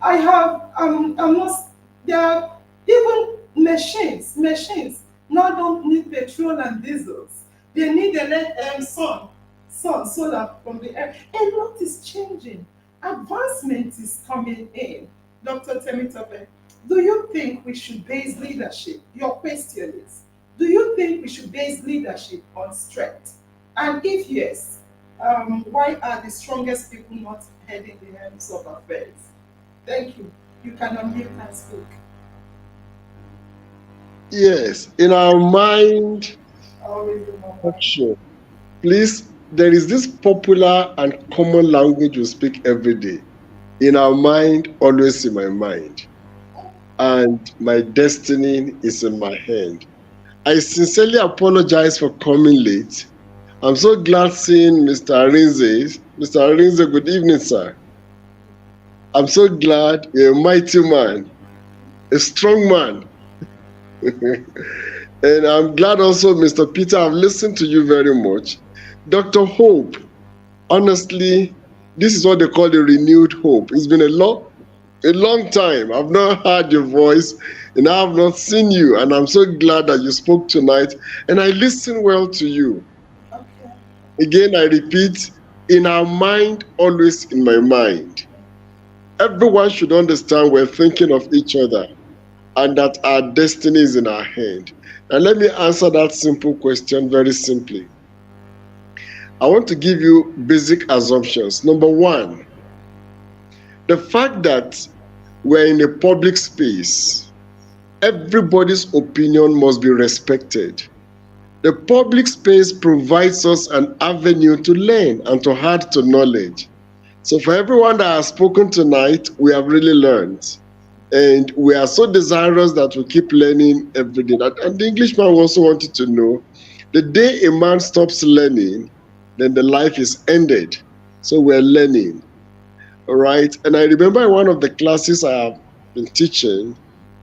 I'm not, there are even machines now don't need petrol and diesels. They need sun, solar from the air. A lot is changing. Advancement is coming in. Dr. Temitope, do you think we should base leadership? Your question is, do you think we should base leadership on strength? And if yes, why are the strongest people not heading the helms of affairs? Thank you. You can unmute and speak.
Yes, in our mind,
Sure.
Please, there is this popular and common language we speak every day. In our mind, always in my mind. And my destiny is in my hand. I sincerely apologize for coming late. I'm so glad seeing Mr. Arinze. Mr. Arinze, good evening, sir. I'm so glad you're a mighty man, a strong man. And I'm glad also, Mr. Peter, I've listened to you very much. Dr. Hope, honestly, this is what they call the renewed hope. It's been a long time. I've not heard your voice and I have not seen you. And I'm so glad that you spoke tonight and I listened well to you.
Okay.
Again, I repeat, in our mind, always in my mind. Everyone should understand we're thinking of each other and that our destiny is in our hand. And let me answer that simple question very simply. I want to give you basic assumptions. Number one, the fact that we're in a public space, everybody's opinion must be respected. The public space provides us an avenue to learn and to add to knowledge. So for everyone that has spoken tonight, we have really learned. And we are so desirous that we keep learning every day. And the Englishman also wanted to know, the day a man stops learning, then the life is ended. So we're learning. All right. And I remember in one of the classes I have been teaching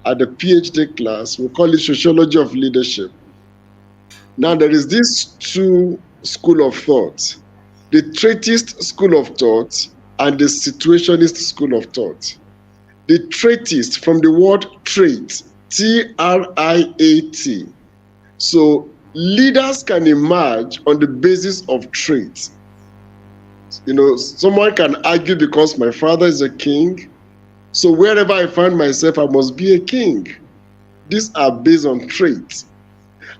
at the PhD class, we call it Sociology of Leadership. Now there is this two school of thought, the traitist school of thought and the situationist school of thought. The traitist from the word trait, T-R-I-A-T. So leaders can emerge on the basis of traits. You know, someone can argue because my father is a king, so wherever I find myself, I must be a king. These are based on traits.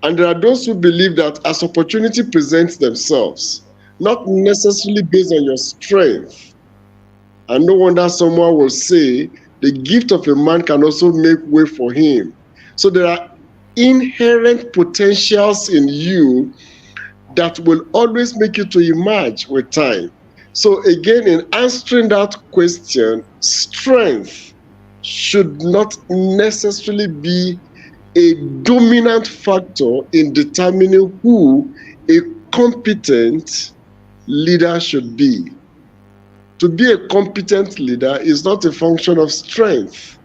And there are those who believe that as opportunity presents themselves, not necessarily based on your strength. And no wonder someone will say, the gift of a man can also make way for him. So there are inherent potentials in you that will always make you to emerge with time. So again, in answering that question, strength should not necessarily be a dominant factor in determining who a competent leader should be. To be a competent leader is not a function of strength.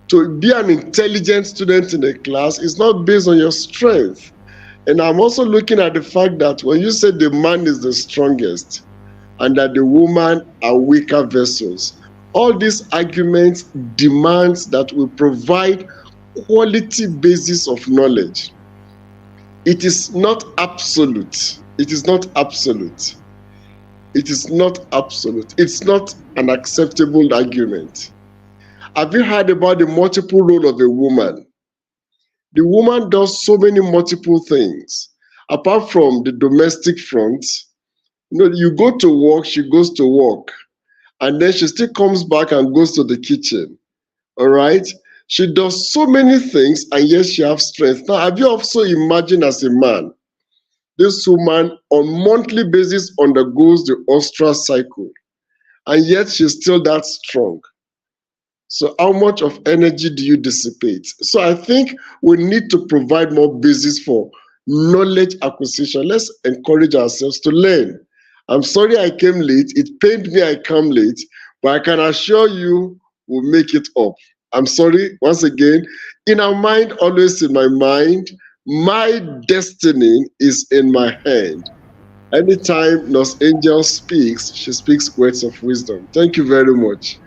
To be an intelligent student in a class is not based on your strength. And I'm also looking at the fact that when you say the man is the strongest and that the woman are weaker vessels, all these arguments demand that we provide quality basis of knowledge. It is not absolute. It is not absolute. It is not absolute. It's not an acceptable argument. Have you heard about the multiple role of a woman? The woman does so many multiple things. Apart from the domestic front, you know, you go to work, she goes to work, and then she still comes back and goes to the kitchen. All right? She does so many things, and yet she has strength. Now, have you also imagined as a man, this woman on monthly basis undergoes the menstrual cycle, and yet she's still that strong. So how much of energy do you dissipate? So I think we need to provide more basis for knowledge acquisition. Let's encourage ourselves to learn. I'm sorry I came late. It pained me I come late, but I can assure you we'll make it up. I'm sorry, once again, in our mind, always in my mind, my destiny is in my hand. Anytime Nurse Angel speaks, she speaks words of wisdom. Thank you very much.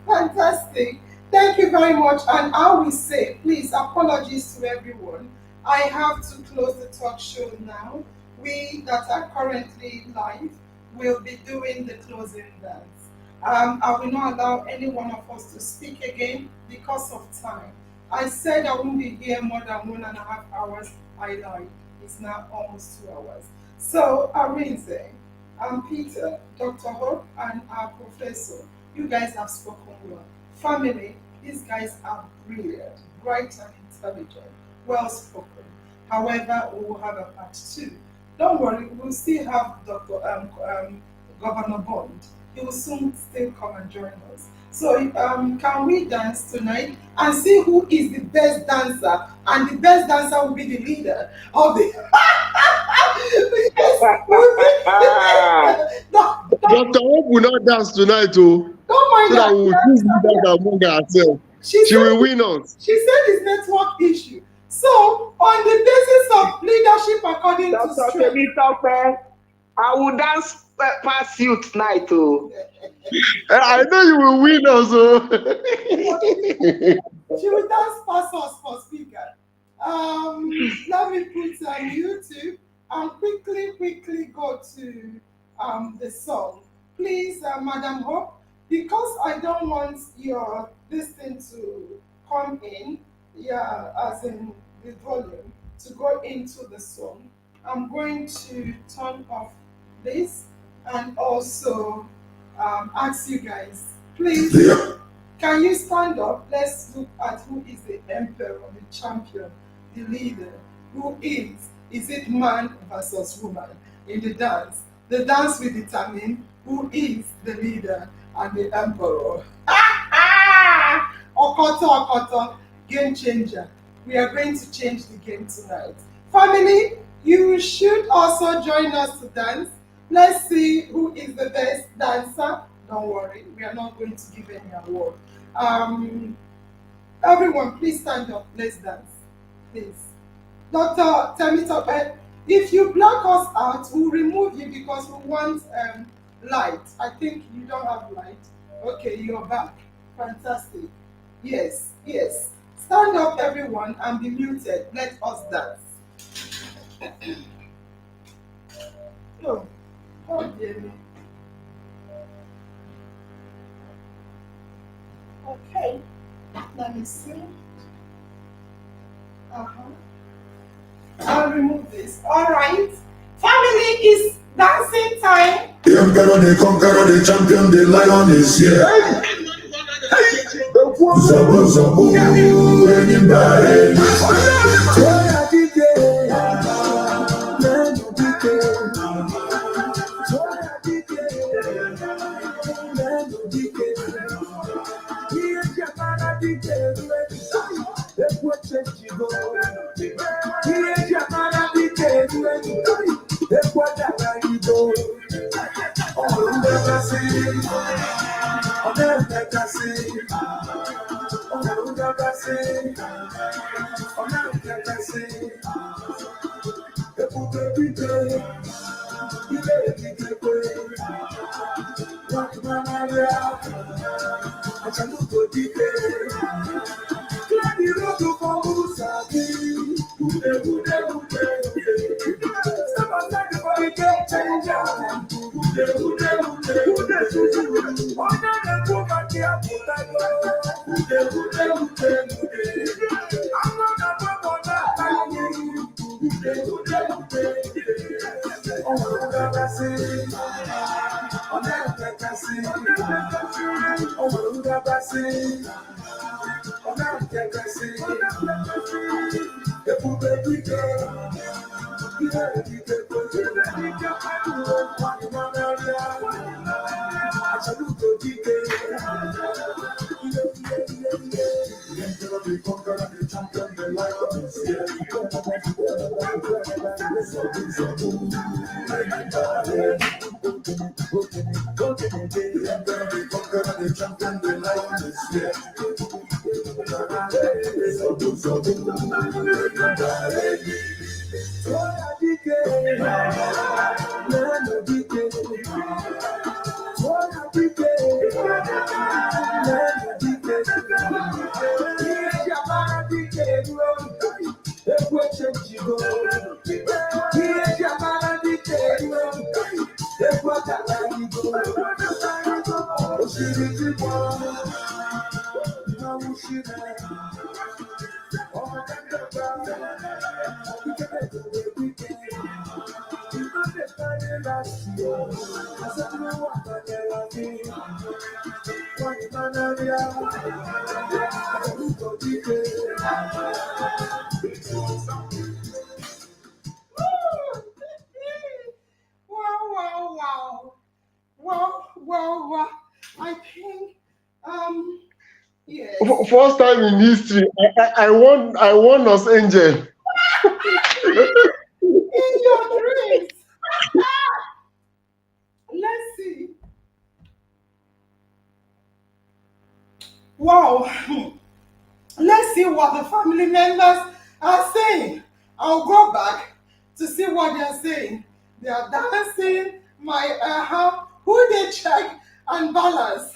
Fantastic. Thank you very much. And I will say, please, apologies to everyone. I have to close the talk show now. We that are currently live will be doing the closing dance. I will not allow any one of us to speak again because of time. I said I won't be here more than 1.5 hours. I lied. It's now almost 2 hours. So, Arinze, Peter, Dr. Hope, and our professor, you guys have spoken well. Family, these guys are brilliant, bright and intelligent, well spoken. However, we will have a part two. Don't worry, we'll still have Governor Bond. He will soon still come and join us. So can we dance tonight and see who is the best dancer? And the best dancer will be the leader of the. Yes,
Dr. Hope will not dance tonight, oh.
Don't mind
so that we will choose leaders among ourselves. She will win us.
She said it's network issue. So, on the basis of leadership according to
Dr.
strength.
I will dance past you tonight, too.
I know you will win also.
She will dance past us for speaker. Let me put on YouTube and quickly go to the song. Please, Madam Hope, because I don't want your this thing to come in, yeah, as in the volume, to go into the song. I'm going to turn off this and also ask you guys, please, can you stand up? Let's look at who is the emperor, the champion, the leader. Who is? Is it man versus woman in the dance? The dance will determine who is the leader and the emperor. Okoto, Okoto, game changer. We are going to change the game tonight. Family, you should also join us to dance. Let's see who is the best dancer. Don't worry, we are not going to give any award. Everyone, please stand up. Let's dance, please. Dr. Temitope, if you block us out, we'll remove you because we want light. I think you don't have light. Okay, you're back. Fantastic. Yes, yes. Stand up, everyone, and be muted. Let us dance. Oh dear me. Okay, let me see. I'll remove this. All right. Family, is dancing time.
The emperor, the conqueror, the champion, the lion is here. Zabu, zabu, anybody.
Wow. I think, yes.
First time in history, I won Los Angeles.
In your dreams. Let's see. Wow. Let's see what the family members are saying. I'll go back to see what they're saying. They are dancing, who they check and balance.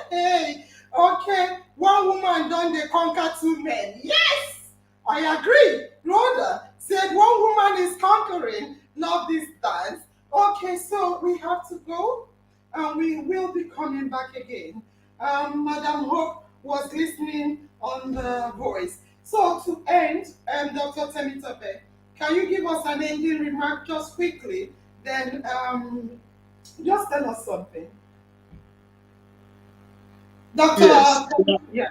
Hey, okay, one woman done they conquer two men. Yes, I agree. Rhoda said one woman is conquering, not this dance. Okay, so we have to go and we will be coming back again. Madam Hope was listening on the voice. So to end, Dr. Temitope, can you give us an ending remark just quickly? Then just tell us something. Dr.
Yes.
Yeah.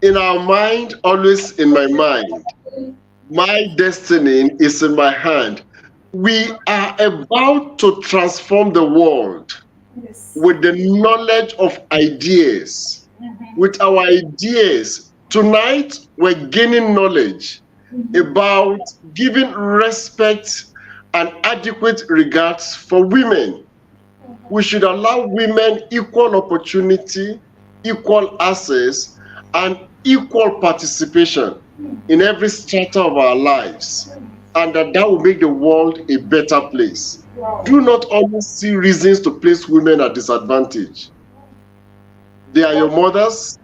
In our mind, always in my mind. My destiny is in my hand. We are about to transform the world
Yes.
with the knowledge of ideas. With our ideas, tonight we're gaining knowledge about giving respect and adequate regards for women. We should allow women equal opportunity, equal access, and equal participation in every strata of our lives, and that will make the world a better place.
Wow.
Do not always see reasons to place women at disadvantage. They are your mothers,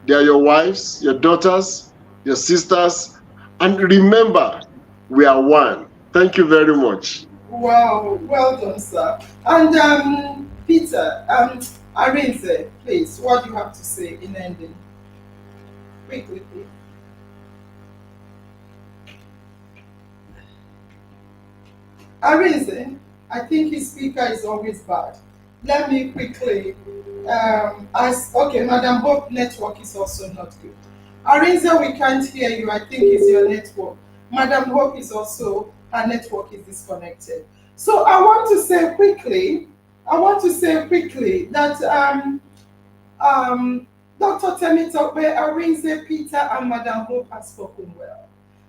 they are your wives, your daughters, your sisters, and remember, we are one. Thank you very much.
Wow, well done, sir. And Peter, Arinze, please, what do you have to say in ending? Quickly, please. Arinze, I think his speaker is always bad. Let me quickly, okay, Madam Hope network is also not good. Arinze, we can't hear you. I think it's your network. Madam Hope is also, her network is disconnected. So I want to say quickly that Dr. Temitope, Arinze, Peter, and Madam Hope have spoken well.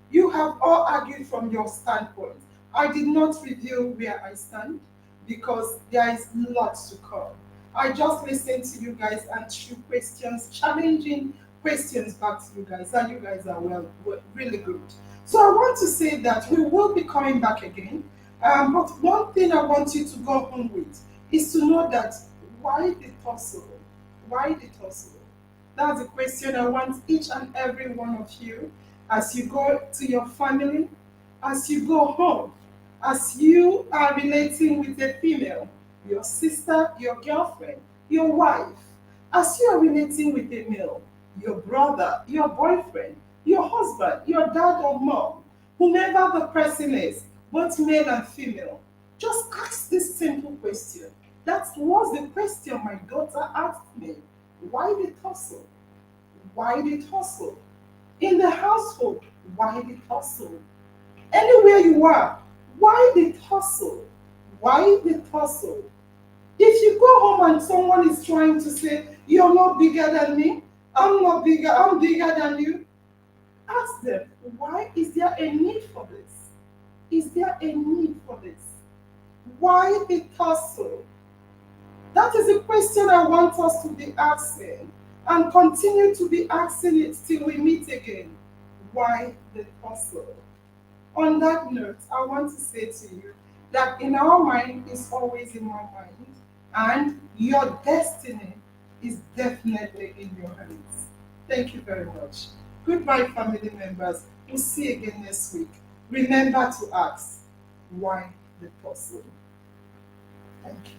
You have all argued from your standpoint. I did not reveal where I stand because there is lots to come. I just listened to you guys and threw questions, challenging questions back to you guys, and you guys are really good. So I want to say that we will be coming back again. But one thing I want you to go home with is to know that why the tussle? Why the tussle? That's the question I want each and every one of you as you go to your family, as you go home, as you are relating with a female, your sister, your girlfriend, your wife, as you are relating with a male, your brother, your boyfriend, your husband, your dad or mom, whomever the person is, both male and female, just ask this simple question. That was the question my daughter asked me. Why the tussle? Why the tussle? In the household, why the tussle? Anywhere you are, why the tussle? Why the tussle? If you go home and someone is trying to say, you're not bigger than me, I'm bigger than you, ask them, why is there a need for this? Is there a need for this? Why the tussle? That is a question I want us to be asking and continue to be asking it till we meet again. Why the tussle? On that note, I want to say to you that in our mind is always in our mind, and your destiny is definitely in your hands. Thank you very much. Goodbye, family members. We'll see you again next week. Remember to ask, why the tussle? Thank you.